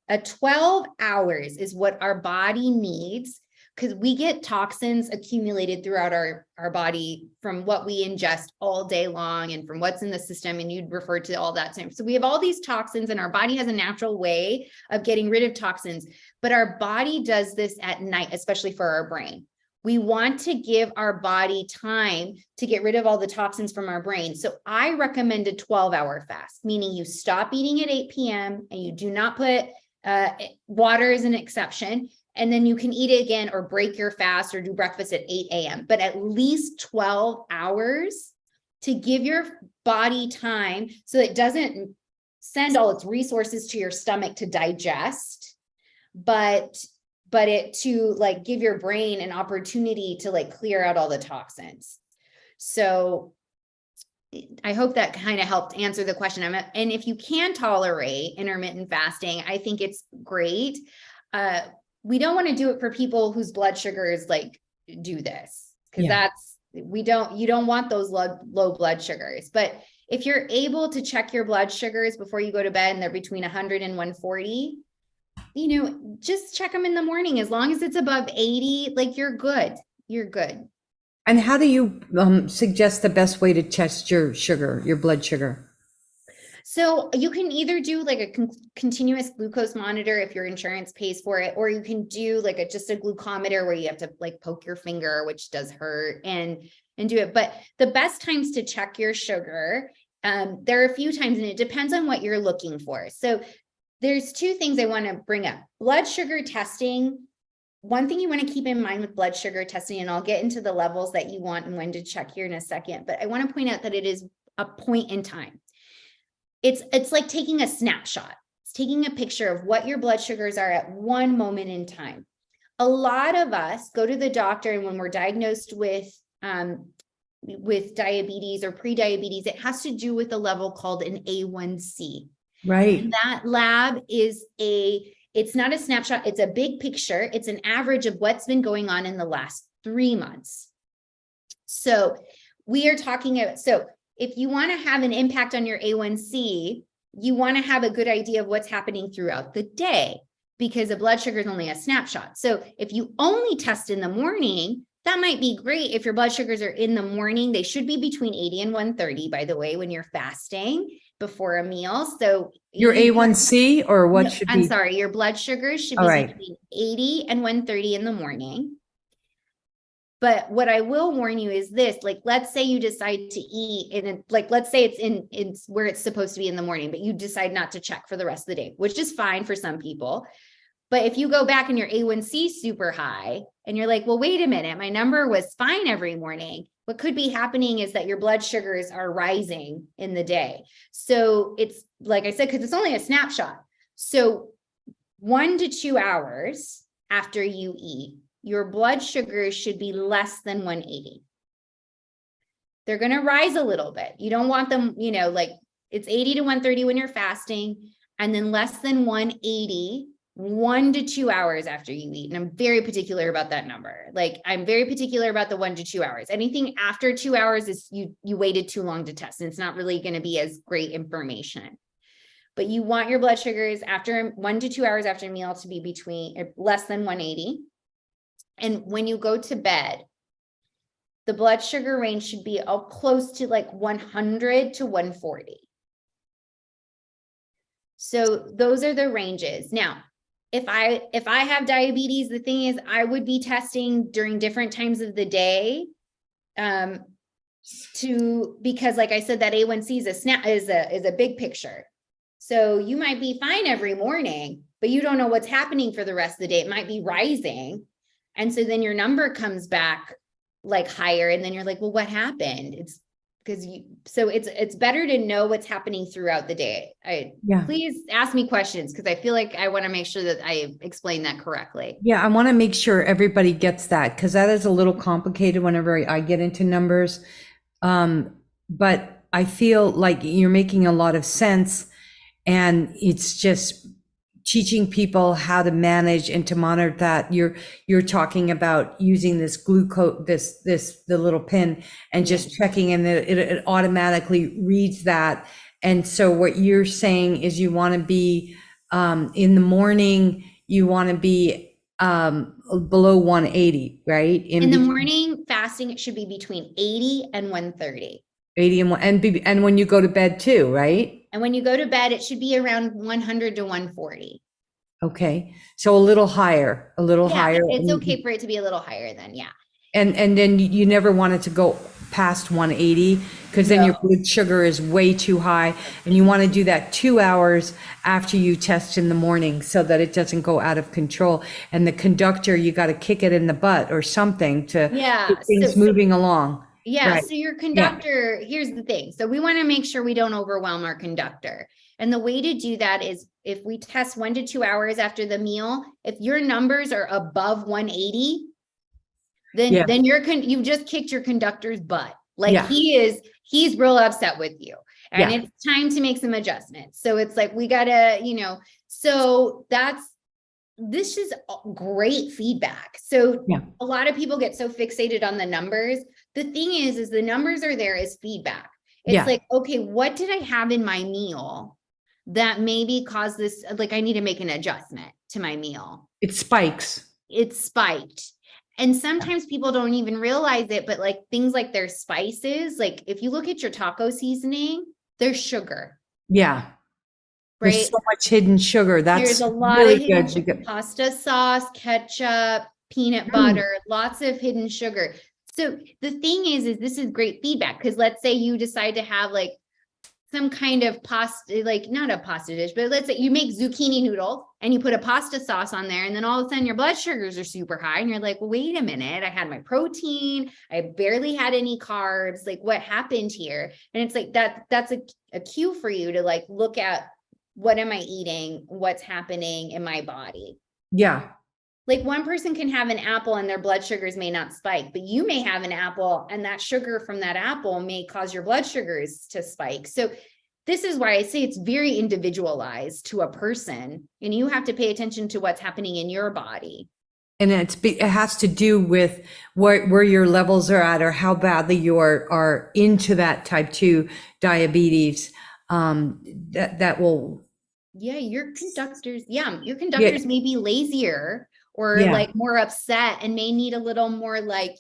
12 hours is what our body needs, because we get toxins accumulated throughout our body from what we ingest all day long and from what's in the system. And you'd refer to all that time. So we have all these toxins, and our body has a natural way of getting rid of toxins, but our body does this at night, especially for our brain. We want to give our body time to get rid of all the toxins from our brain. So I recommend a 12-hour fast, meaning you stop eating at 8 p.m. and you do not put water as an exception. And then you can eat it again, or break your fast, or do breakfast at 8 a.m., but at least 12 hours to give your body time so it doesn't send all its resources to your stomach to digest, but it to give your brain an opportunity to clear out all the toxins. So I hope that kind of helped answer the question. And if you can tolerate intermittent fasting, I think it's great. We don't want to do it for people whose blood sugars do this, because you don't want those low blood sugars. But if you're able to check your blood sugars before you go to bed and they're between 100 and 140, just check them in the morning. As long as it's above 80, like you're good. You're good.
And how do you suggest the best way to test your sugar, your blood sugar?
So you can either do like a continuous glucose monitor if your insurance pays for it, or you can do like just a glucometer where you have to like poke your finger, which does hurt, and do it. But the best times to check your sugar, there are a few times, and it depends on what you're looking for. So there's two things I want to bring up. Blood sugar testing. One thing you want to keep in mind with blood sugar testing, and I'll get into the levels that you want and when to check here in a second, but I want to point out that it is a point in time. It's like taking a snapshot. It's taking a picture of what your blood sugars are at one moment in time. A lot of us go to the doctor, and when we're diagnosed with diabetes or pre-diabetes, it has to do with a level called an A1C.
Right.
And that lab is it's not a snapshot, it's a big picture. It's an average of what's been going on in the last 3 months. So we are talking about, so if you want to have an impact on your A1C, you want to have a good idea of what's happening throughout the day, because a blood sugar is only a snapshot. So if you only test in the morning, that might be great. If your blood sugars are in the morning, they should be between 80 and 130, by the way, when you're fasting before a meal. So
Your A1C, or what should be?
I'm sorry, your blood sugars should be between 80 and 130 in the morning. But what I will warn you is this, like, let's say you decide to eat, and let's say it's where it's supposed to be in the morning, but you decide not to check for the rest of the day, which is fine for some people. But if you go back and your A1C is super high, and you're like, well, wait a minute, my number was fine every morning. What could be happening is that your blood sugars are rising in the day. So it's, like I said, because it's only a snapshot. So 1 to 2 hours after you eat, your blood sugars should be less than 180. They're going to rise a little bit. You don't want them, like it's 80 to 130 when you're fasting, and then less than 180, 1 to 2 hours after you eat. And I'm very particular about that number. Like, I'm very particular about the 1 to 2 hours. Anything after 2 hours is you waited too long to test, and it's not really going to be as great information. But you want your blood sugars after 1 to 2 hours after a meal to be between less than 180. And when you go to bed, the blood sugar range should be close to like 100 to 140. So those are the ranges. Now, if I have diabetes, the thing is, I would be testing during different times of the day, because like I said, that A1C is a big picture. So you might be fine every morning, but you don't know what's happening for the rest of the day. It might be rising. And so then your number comes back like higher, and then you're like, well, what happened? It's because it's better to know what's happening throughout the day. Please ask me questions, because I feel like I want to make sure that I explain that correctly.
Yeah, I want to make sure everybody gets that, because that is a little complicated whenever I get into numbers. But I feel like you're making a lot of sense, and it's just teaching people how to manage and to monitor that. You're talking about using this glucose, the little pin, and just checking, and it automatically reads that. And so what you're saying is you want to be in the morning, you want to be below 180, right?
In the morning, fasting, it should be between 80 and 130.
80 and when you go to bed too, right?
And when you go to bed, it should be around 100 to 140.
Okay. So a little higher, higher.
It's okay for it to be a little higher then. Yeah.
And then you never want it to go past 180, because then your blood sugar is way too high, and you want to do that 2 hours after you test in the morning, so that it doesn't go out of control. And the conductor, you got to kick it in the butt or something to get things moving along.
Yeah.
Right.
So your conductor, here's the thing. So we want to make sure we don't overwhelm our conductor. And the way to do that is, if we test 1 to 2 hours after the meal, if your numbers are above 180, then you've just kicked your conductor's butt. Like he's real upset with you, and it's time to make some adjustments. So it's like, we gotta, so this is great feedback. So a lot of people get so fixated on the numbers. The thing is the numbers are there as feedback. It's
Yeah.
like, okay, what did I have in my meal that maybe caused this? Like, I need to make an adjustment to my meal.
It spikes.
It spiked. And sometimes people don't even realize it, but like things like their spices, like if you look at your taco seasoning, there's sugar,
Yeah. There's
right?
so much hidden sugar.
There's
That's
a lot
really
of hidden
good.
sugar, pasta sauce, ketchup, peanut
Mm.
butter, lots of hidden sugar. So the thing is this is great feedback, because let's say you decide to have like some kind of pasta, like not a pasta dish, but let's say you make zucchini noodles and you put a pasta sauce on there, and then all of a sudden your blood sugars are super high, and you're like, well, wait a minute, I had my protein, I barely had any carbs, like what happened here? And it's like that's a cue for you to like look at, what am I eating? What's happening in my body?
Yeah.
Like one person can have an apple and their blood sugars may not spike, but you may have an apple and that sugar from that apple may cause your blood sugars to spike. So this is why I say it's very individualized to a person, and you have to pay attention to what's happening in your body.
And it has to do with where your levels are at, or how badly you are into that type 2 diabetes. That will.
Yeah, your conductors may be lazier or
Yeah.
like more upset and may need a little more like,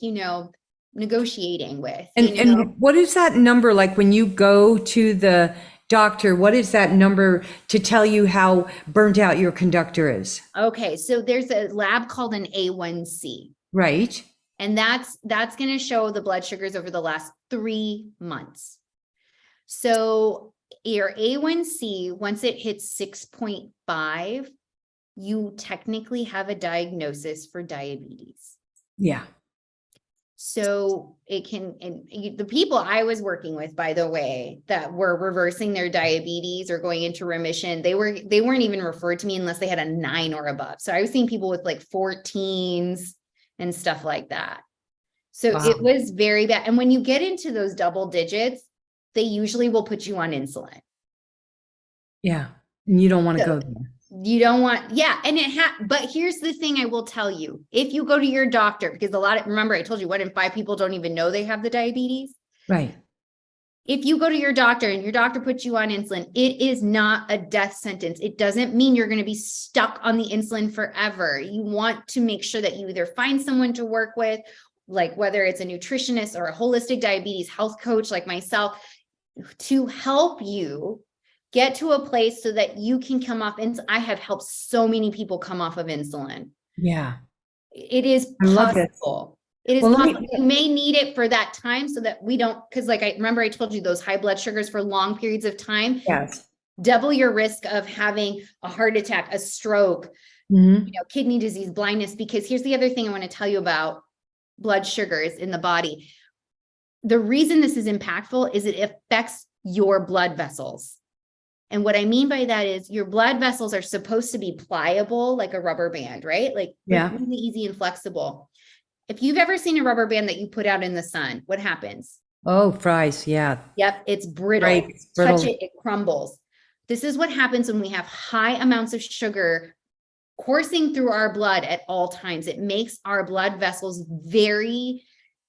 negotiating with.
And what is that number like when you go to the doctor? What is that number to tell you how burnt out your conductor is?
Okay, so there's a lab called an A1C.
Right.
And that's going to show the blood sugars over the last 3 months. So your A1C, once it hits 6.5, you technically have a diagnosis for diabetes.
Yeah.
So it can, and the people I was working with, by the way, that were reversing their diabetes or going into remission, they weren't even referred to me unless they had a 9 or above. So I was seeing people with like 14s and stuff like that. So
Wow.
it was very bad. And when you get into those double digits, they usually will put you on insulin.
Yeah. And you don't want to
So
go there.
you don't want, yeah. And but here's the thing I will tell you, if you go to your doctor, because remember I told you 1 in 5 people don't even know they have the diabetes.
Right.
If you go to your doctor and your doctor puts you on insulin, it is not a death sentence. It doesn't mean you're going to be stuck on the insulin forever. You want to make sure that you either find someone to work with, like whether it's a nutritionist or a holistic diabetes health coach like myself, to help you get to a place so that you can come off insulin. I have helped so many people come off of insulin.
Yeah.
It is
I love it.
possible. It is
Well,
possible. You may need it for that time so that we don't, because like I remember I told you those high blood sugars for long periods of time,
Yes.
double your risk of having a heart attack, a stroke,
Mm-hmm.
kidney disease, blindness. Because here's the other thing I want to tell you about blood sugars in the body. The reason this is impactful is it affects your blood vessels. And what I mean by that is your blood vessels are supposed to be pliable like a rubber band, right? Like really easy and flexible. If you've ever seen a rubber band that you put out in the sun, what happens?
Oh, fries. Yeah.
Yep, it's brittle.
Right. It's brittle.
Touch it, it crumbles. This is what happens when we have high amounts of sugar coursing through our blood at all times. It makes our blood vessels very,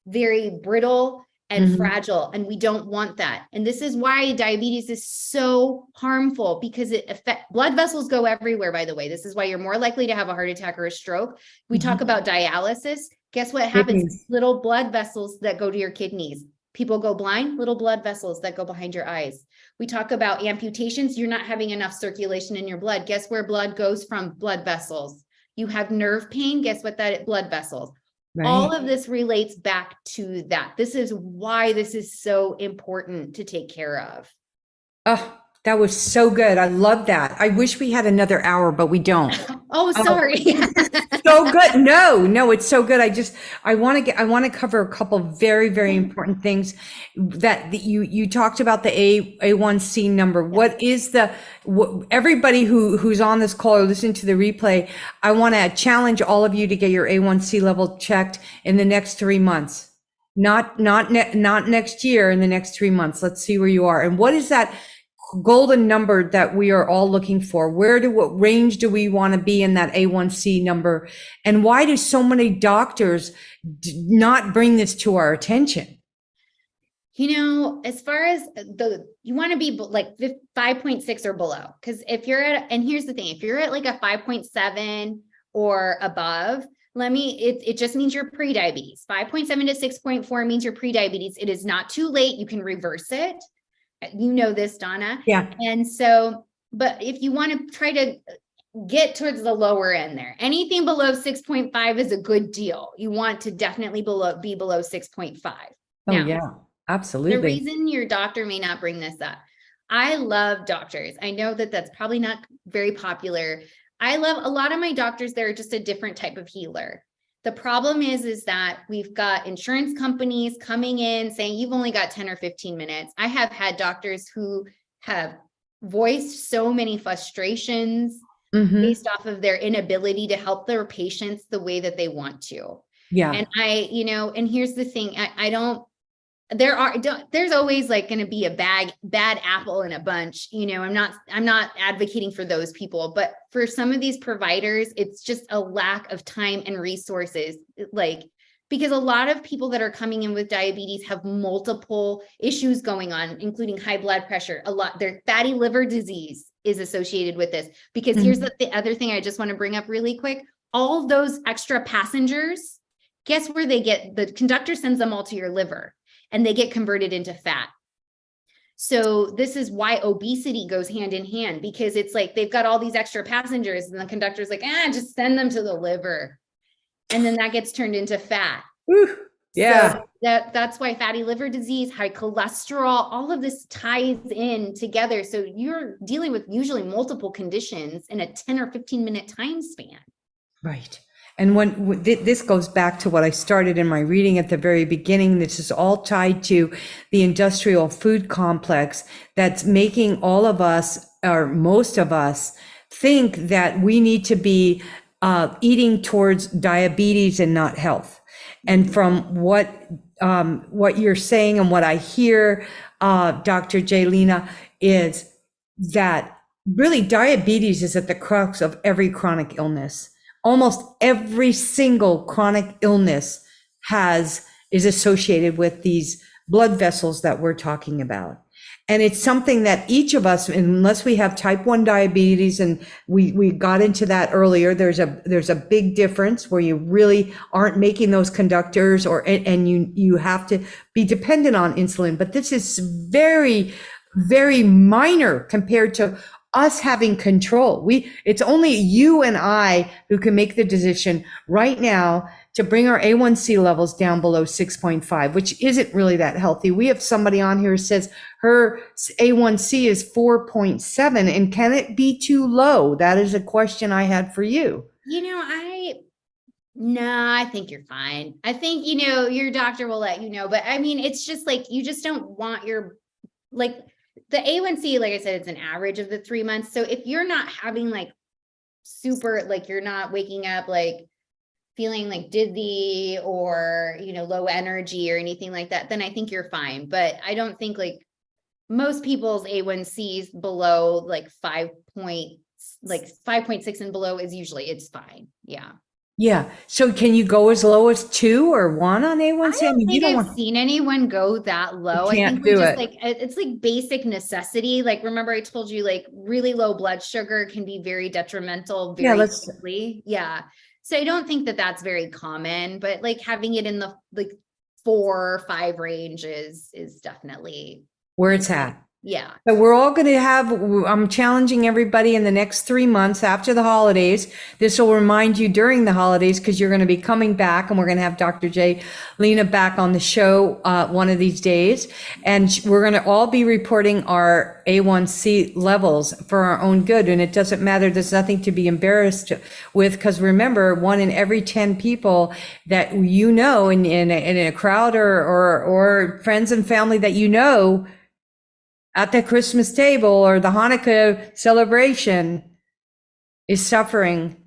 very brittle and fragile, and we don't want that. And this is why diabetes is so harmful, because blood vessels go everywhere, by the way. This is why you're more likely to have a heart attack or a stroke. We talk about dialysis. Guess what happens?
Kidneys.
Little blood vessels that go to your kidneys. People go blind, little blood vessels that go behind your eyes. We talk about amputations. You're not having enough circulation in your blood. Guess where blood goes from? Blood vessels. You have nerve pain. Guess what that is? Blood vessels.
Right.
All of this relates back to that. This is why this is so important to take care of.
Oh, that was so good. I love that. I wish we had another hour, but we don't.
Oh, sorry.
So good. No, it's so good. I want to cover a couple of very, very important things that you talked about, the A1C number. What is everybody who's on this call or listening to the replay, I want to challenge all of you to get your A1C level checked in the next 3 months. Not next year, in the next 3 months. Let's see where you are. And what is that golden number that we are all looking for? What range do we want to be in that A1C number? And why do so many doctors not bring this to our attention?
As far as you want to be like 5.6 or below, because if you're at, and here's the thing, if you're at like a 5.7 or above, it just means you're pre-diabetes. 5.7 to 6.4 means you're pre-diabetes. It is not too late. You can reverse it. You know this, Donna.
Yeah.
And so, but if you want to try to get towards the lower end there, anything below 6.5 is a good deal. You want to definitely be below 6.5.
Oh,
Now,
yeah,
the
absolutely.
reason your doctor may not bring this up, I love doctors. I know that that's probably not very popular. I love a lot of my doctors. They're just a different type of healer. The problem is that we've got insurance companies coming in saying you've only got 10 or 15 minutes. I have had doctors who have voiced so many frustrations
Mhm.
based off of their inability to help their patients the way that they want to.
Yeah.
And and here's the thing, there's always like going to be a bad apple in a bunch. I'm not advocating for those people, but for some of these providers, it's just a lack of time and resources. Because a lot of people that are coming in with diabetes have multiple issues going on, including high blood pressure. Their fatty liver disease is associated with this. Because here's the other thing I just want to bring up really quick. All those extra passengers, guess where the conductor sends them all to your liver, and they get converted into fat. So this is why obesity goes hand in hand, because it's like they've got all these extra passengers and the conductor's like, just send them to the liver. And then that gets turned into fat.
Whew. Yeah.
So that's why fatty liver disease, high cholesterol, all of this ties in together. So you're dealing with usually multiple conditions in a 10 or 15 minute time span.
Right. And when this goes back to what I started in my reading at the very beginning, this is all tied to the industrial food complex that's making all of us, or most of us, think that we need to be eating towards diabetes and not health. And from what you're saying and what I hear, Dr. Jelina, is that really diabetes is at the crux of every chronic illness. Almost every single chronic illness is associated with these blood vessels that we're talking about. And it's something that each of us, unless we have type 1 diabetes, and we got into that earlier, there's a big difference where you really aren't making those conductors, and you have to be dependent on insulin. But this is very, very minor compared to us having control. It's only you and I who can make the decision right now to bring our A1C levels down below 6.5, which isn't really that healthy. We have somebody on here who says her A1C is 4.7, and can it be too low? That is a question I had for you.
I think you're fine. I think, your doctor will let you know, but I mean, it's just like, you just don't want the A1C, like I said, it's an average of the 3 months. So if you're not having you're not waking up feeling dizzy or, low energy or anything like that, then I think you're fine. But I don't think most people's A1Cs below 5.6 and below is usually, it's fine. Yeah.
Yeah. So can you go as low as 2 or 1 on A1C?
I don't think I've
want
seen anyone go that low.
You
I
can't
think we
do
just
it.
it's basic necessity. Remember I told you really low blood sugar can be very detrimental very quickly. Yeah. So I don't think that that's very common, but having it in the 4 or 5 range is definitely
where it's at.
Yeah.
So we're all going to I'm challenging everybody in the next 3 months after the holidays. This will remind you during the holidays, because you're going to be coming back, and we're going to have Dr. Jelina back on the show one of these days. And we're going to all be reporting our A1C levels for our own good. And it doesn't matter. There's nothing to be embarrassed with, because remember, 1 in every 10 people that in a crowd or friends and family that at the Christmas table or the Hanukkah celebration is suffering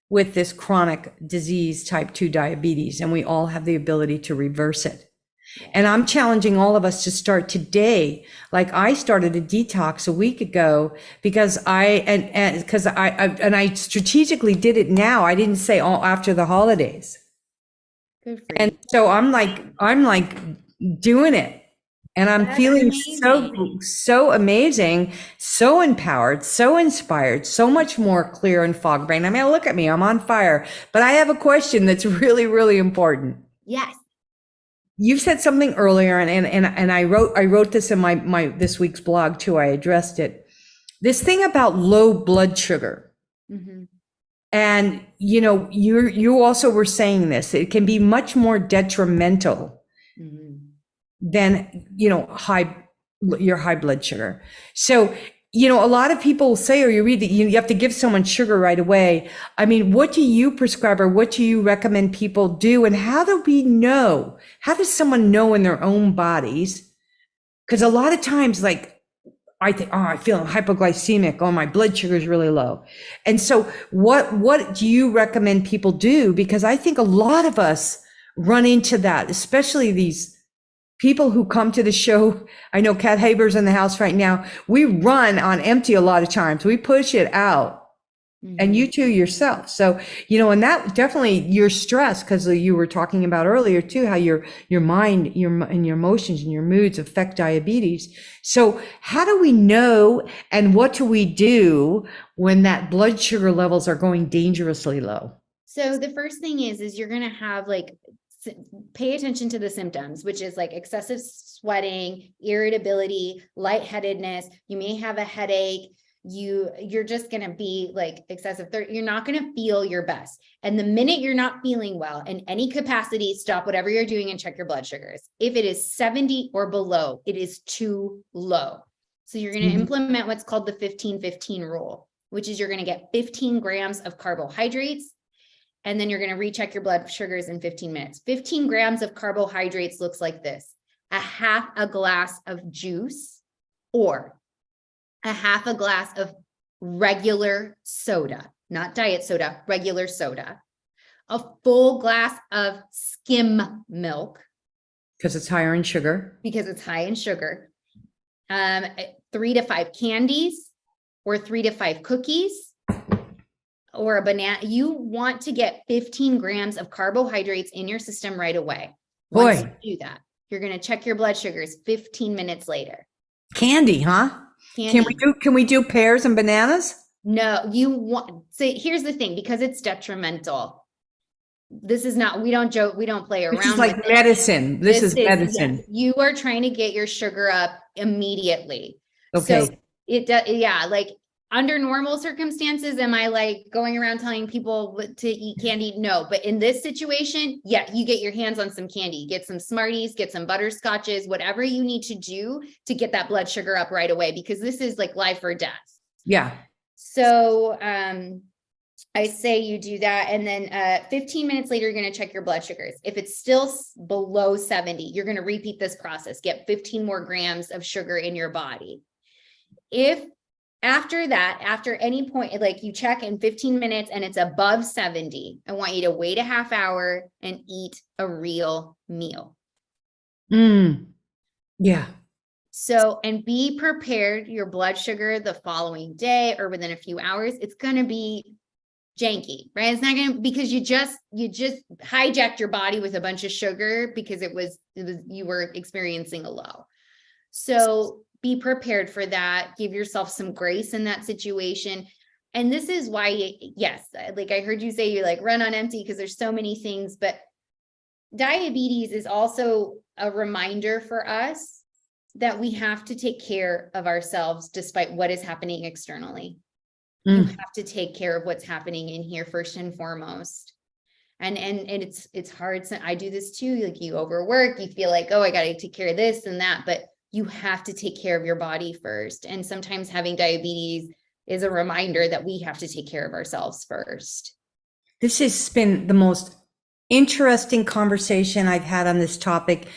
with this chronic disease, type 2 diabetes, and we all have the ability to reverse it. And I'm challenging all of us to start today. I started a detox a week ago because I strategically did it now. I didn't say after the holidays.
Good for
And
you.
so I'm doing it. And I'm
That's
feeling
amazing.
so amazing, so empowered, so inspired, so much more clear and fog brain. I mean, look at me, I'm on fire. But I have a question that's really, really important.
Yes.
You said something earlier, and I wrote this in my this week's blog too. I addressed it. This thing about low blood sugar.
Mhm.
And you also were saying this. It can be much more detrimental
Mhm.
than your high blood sugar. So a lot of people say, or you read that you have to give someone sugar right away. I mean, what do you prescribe, or what do you recommend people do? And how do we know? How does someone know in their own bodies? Because a lot of times, like, I think, oh, I feel hypoglycemic. Oh, my blood sugar is really low. And so what do you recommend people do? Because I think a lot of us run into that, especially these people who come to the show. I know Kat Haber's in the house right now. We run on empty a lot of times. We push it out. And you too yourself. So, and that definitely you're stressed, because you were talking about earlier too, how your mind, and your emotions and your moods affect diabetes. So how do we know, and what do we do when that blood sugar levels are going dangerously low?
So the first thing is you're going to have pay attention to the symptoms, which is like excessive sweating, irritability, lightheadedness. You may have a headache. You're just going to be like excessive thirst. You're not going to feel your best. And the minute you're not feeling well in any capacity, stop whatever you're doing and check your blood sugars. If it is 70 or below, it is too low. So you're going to implement what's called the 15-15 rule, which is you're going to get 15 grams of carbohydrates, and then you're going to recheck your blood sugars in 15 minutes. 15 grams of carbohydrates looks like this: a half a glass of juice, or a half a glass of regular soda, not diet soda, regular soda, a full glass of skim milk,
Because it's higher in sugar.
because it's high in sugar, 3 to 5 candies, or 3 to 5 cookies, or a banana. You want to get 15 grams of carbohydrates in your system right away. Once
Boy.
you do that, you're going to check your blood sugars 15 minutes later.
Candy, huh?
Candy.
Can we do pears and bananas?
No, so here's the thing, because it's detrimental. This is not, we don't joke, we don't play around.
This is like
with it.
medicine. This is medicine.
Yes, you are trying to get your sugar up immediately.
Okay.
So it does, yeah, like under normal circumstances, am I like going around telling people to eat candy? No, but in this situation, yeah, you get your hands on some candy, get some Smarties, get some butterscotches, whatever you need to do to get that blood sugar up right away, because this is like life or death.
Yeah.
So, I say you do that, and then 15 minutes later, you're going to check your blood sugars. If it's still below 70, you're going to repeat this process, get 15 more grams of sugar in your body. If after that, after any point, like you check in 15 minutes and it's above 70, I want you to wait a half hour and eat a real meal.
Yeah.
So, and be prepared, your blood sugar the following day or within a few hours, it's going to be janky, right? It's not going to, because you just hijacked your body with a bunch of sugar because you were experiencing a low. So be prepared for that. Give yourself some grace in that situation. And this is why, yes, like I heard you say, you like run on empty because there's so many things, but diabetes is also a reminder for us that we have to take care of ourselves despite what is happening externally. You have to take care of what's happening in here first and foremost. And it's hard. So I do this too. Like you overwork, you feel like, oh, I got to take care of this and that, but you have to take care of your body first. And sometimes having diabetes is a reminder that we have to take care of ourselves first.
This has been the most interesting conversation I've had on this topic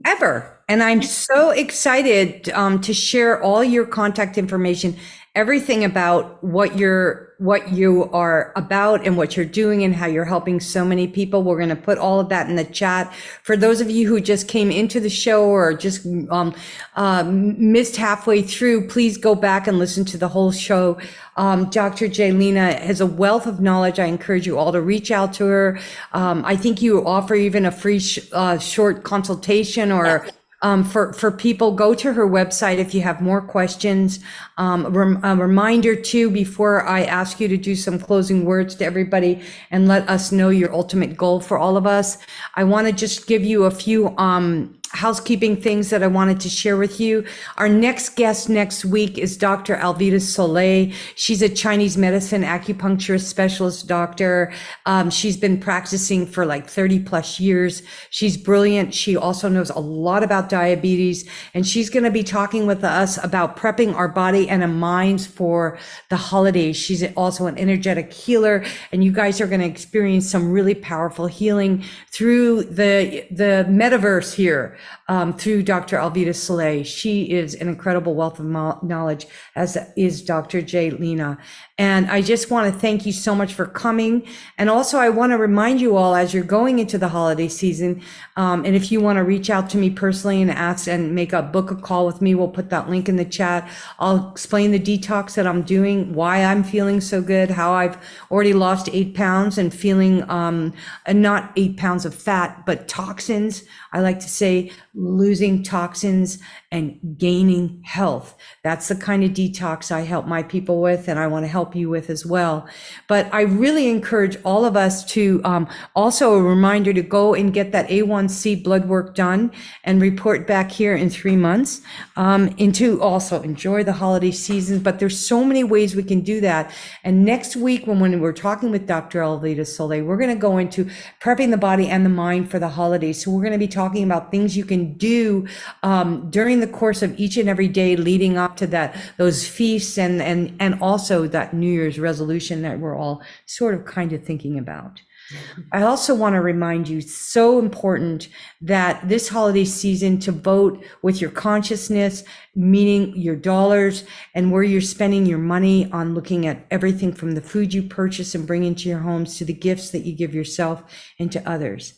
ever. And I'm so excited to share all your contact information, everything about what you are about and what you're doing and how you're helping so many people. We're going to put all of that in the chat. For those of you who just came into the show or just missed halfway through, please go back and listen to the whole show. Dr. Jelina has a wealth of knowledge. I encourage you all to reach out to her. I think you offer even a free short consultation or for people, go to her website if you have more questions. A reminder too, before I ask you to do some closing words to everybody and let us know your ultimate goal for all of us, I want to just give you a few housekeeping things that I wanted to share with you. Our next guest next week is Dr. Alvita Soleil. She's a Chinese medicine acupuncturist specialist doctor. She's been practicing for like 30 plus years. She's brilliant. She also knows a lot about diabetes, and she's going to be talking with us about prepping our body and our minds for the holidays. She's also an energetic healer, and you guys are going to experience some really powerful healing through the metaverse here. Through Dr. Alvita Soleil. She is an incredible wealth of knowledge, as is Dr. Jelina. And I just want to thank you so much for coming. And also, I want to remind you all, as you're going into the holiday season, and if you want to reach out to me personally and ask and book a call with me, we'll put that link in the chat. I'll explain the detox that I'm doing, why I'm feeling so good, how I've already lost 8 pounds and feeling, and not 8 pounds of fat, but toxins. I like to say losing toxins and gaining health. That's the kind of detox I help my people with, and I want to help you with as well. But I really encourage all of us to, also a reminder to go and get that A1C blood work done and report back here in 3 months, and to also enjoy the holiday season. But there's so many ways we can do that. And next week, when we're talking with Dr. Alvita Soleil, we're going to go into prepping the body and the mind for the holidays. So we're going to be talking about things you can do during the course of each and every day leading up to those feasts, and also that New Year's resolution that we're all sort of kind of thinking about. I also want to remind you, so important that this holiday season to vote with your consciousness, meaning your dollars and where you're spending your money on, looking at everything from the food you purchase and bring into your homes to the gifts that you give yourself and to others.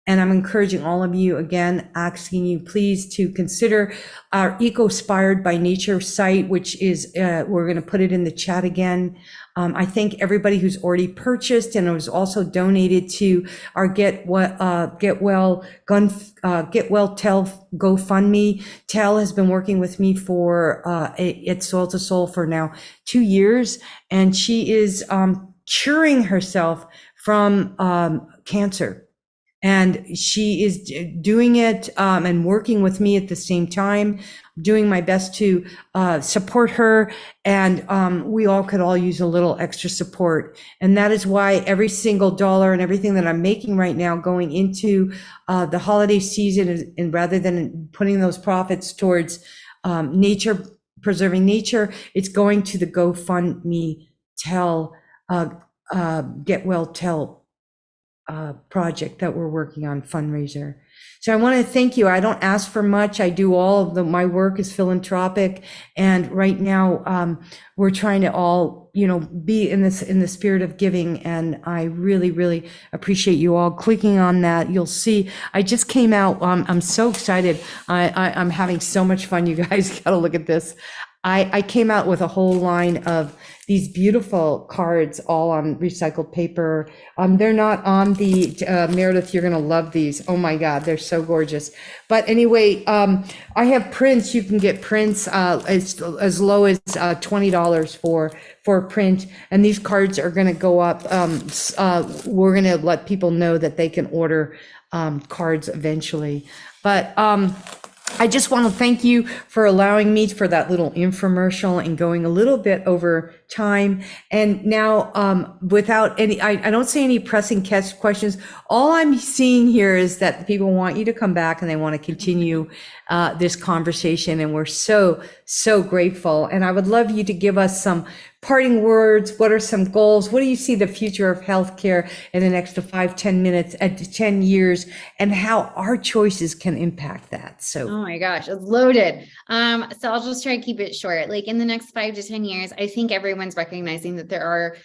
And I'm encouraging all of you, again, asking you please to consider our Eco-Spired by Nature site, which is, we're going to put it in the chat again. I thank everybody who's already purchased, and it was also donated to our Get Well Tell GoFundMe. Tell has been working with me for at Soul to Soul for now 2 years, and she is curing herself from cancer. And she is doing it and working with me at the same time, doing my best to support her. And we all could all use a little extra support. And that is why every single dollar and everything that I'm making right now going into the holiday season, and rather than putting those profits towards nature, preserving nature, it's going to the GoFundMe Tell, Get Well Tell project that we're working on, fundraiser. So I want to thank you. I don't ask for much. I do all of my work is philanthropic. And right now, we're trying to all, be in the spirit of giving. And I really, really appreciate you all clicking on that. You'll see, I just came out. I'm so excited. I'm having so much fun. You guys got to look at this. I came out with a whole line of these beautiful cards, all on recycled paper. They're not on the, Meredith, you're going to love these. Oh my God, they're so gorgeous. But anyway, I have prints. You can get prints as low as $20 for print. And these cards are going to go up. We're going to let people know that they can order cards eventually. But I just want to thank you for allowing me for that little infomercial and going a little bit over time. And now, without any, I don't see any pressing questions. All I'm seeing here is that people want you to come back and they want to continue this conversation. And we're so, so grateful. And I would love you to give us some parting words. What are some goals? What do you see the future of healthcare in the next 5, 10 minutes, 10 years, and how our choices can impact that? So,
oh my gosh, it's loaded. So I'll just try to keep it short. Like in the next 5 to 10 years, I think everyone's recognizing that there are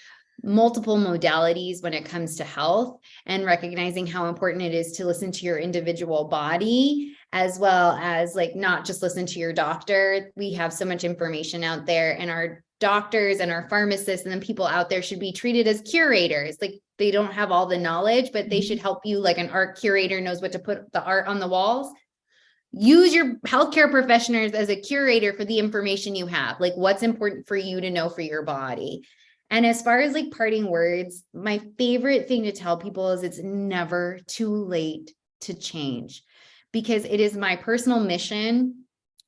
multiple modalities when it comes to health, and recognizing how important it is to listen to your individual body, as well as like not just listen to your doctor. We have so much information out there, and our doctors and our pharmacists and then people out there should be treated as curators. Like they don't have all the knowledge, but they should help you like an art curator knows what to put the art on the walls. use your healthcare professionals as a curator for the information you have, like what's important for you to know for your body. And as far as like parting words, my favorite thing to tell people is it's never too late to change, because it is my personal mission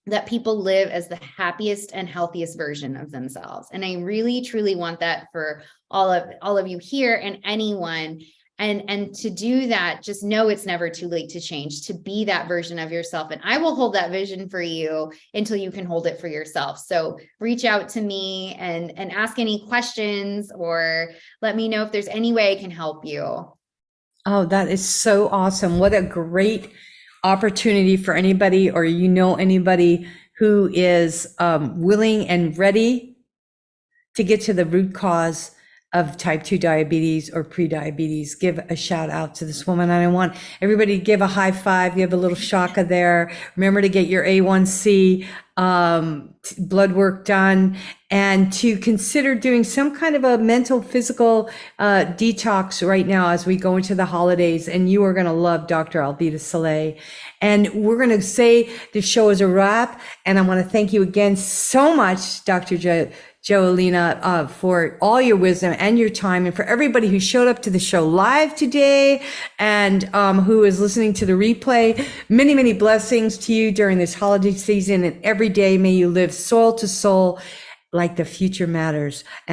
that people live as the happiest and healthiest version of themselves. And I really, truly want that for all of you here and anyone. And to do that, just know it's never too late to change, to be that version of yourself. And I will hold that vision for you until you can hold it for yourself. So reach out to me and ask any questions, or let me know if there's any way I can help you.
Oh, that is so awesome. What a great opportunity for anybody, or anybody who is willing and ready to get to the root cause of type 2 diabetes or pre-diabetes. Give a shout out to this woman. And I want everybody to give a high five. You have a little shaka there. Remember to get your A1C blood work done, and to consider doing some kind of a mental, physical detox right now as we go into the holidays. And you are going to love Dr. Alvita Soleil. And we're going to say the show is a wrap. And I want to thank you again so much, Dr. Jelina, for all your wisdom and your time, and for everybody who showed up to the show live today and who is listening to the replay. Many, many blessings to you during this holiday season, and every day may you live soul to soul like the future matters. And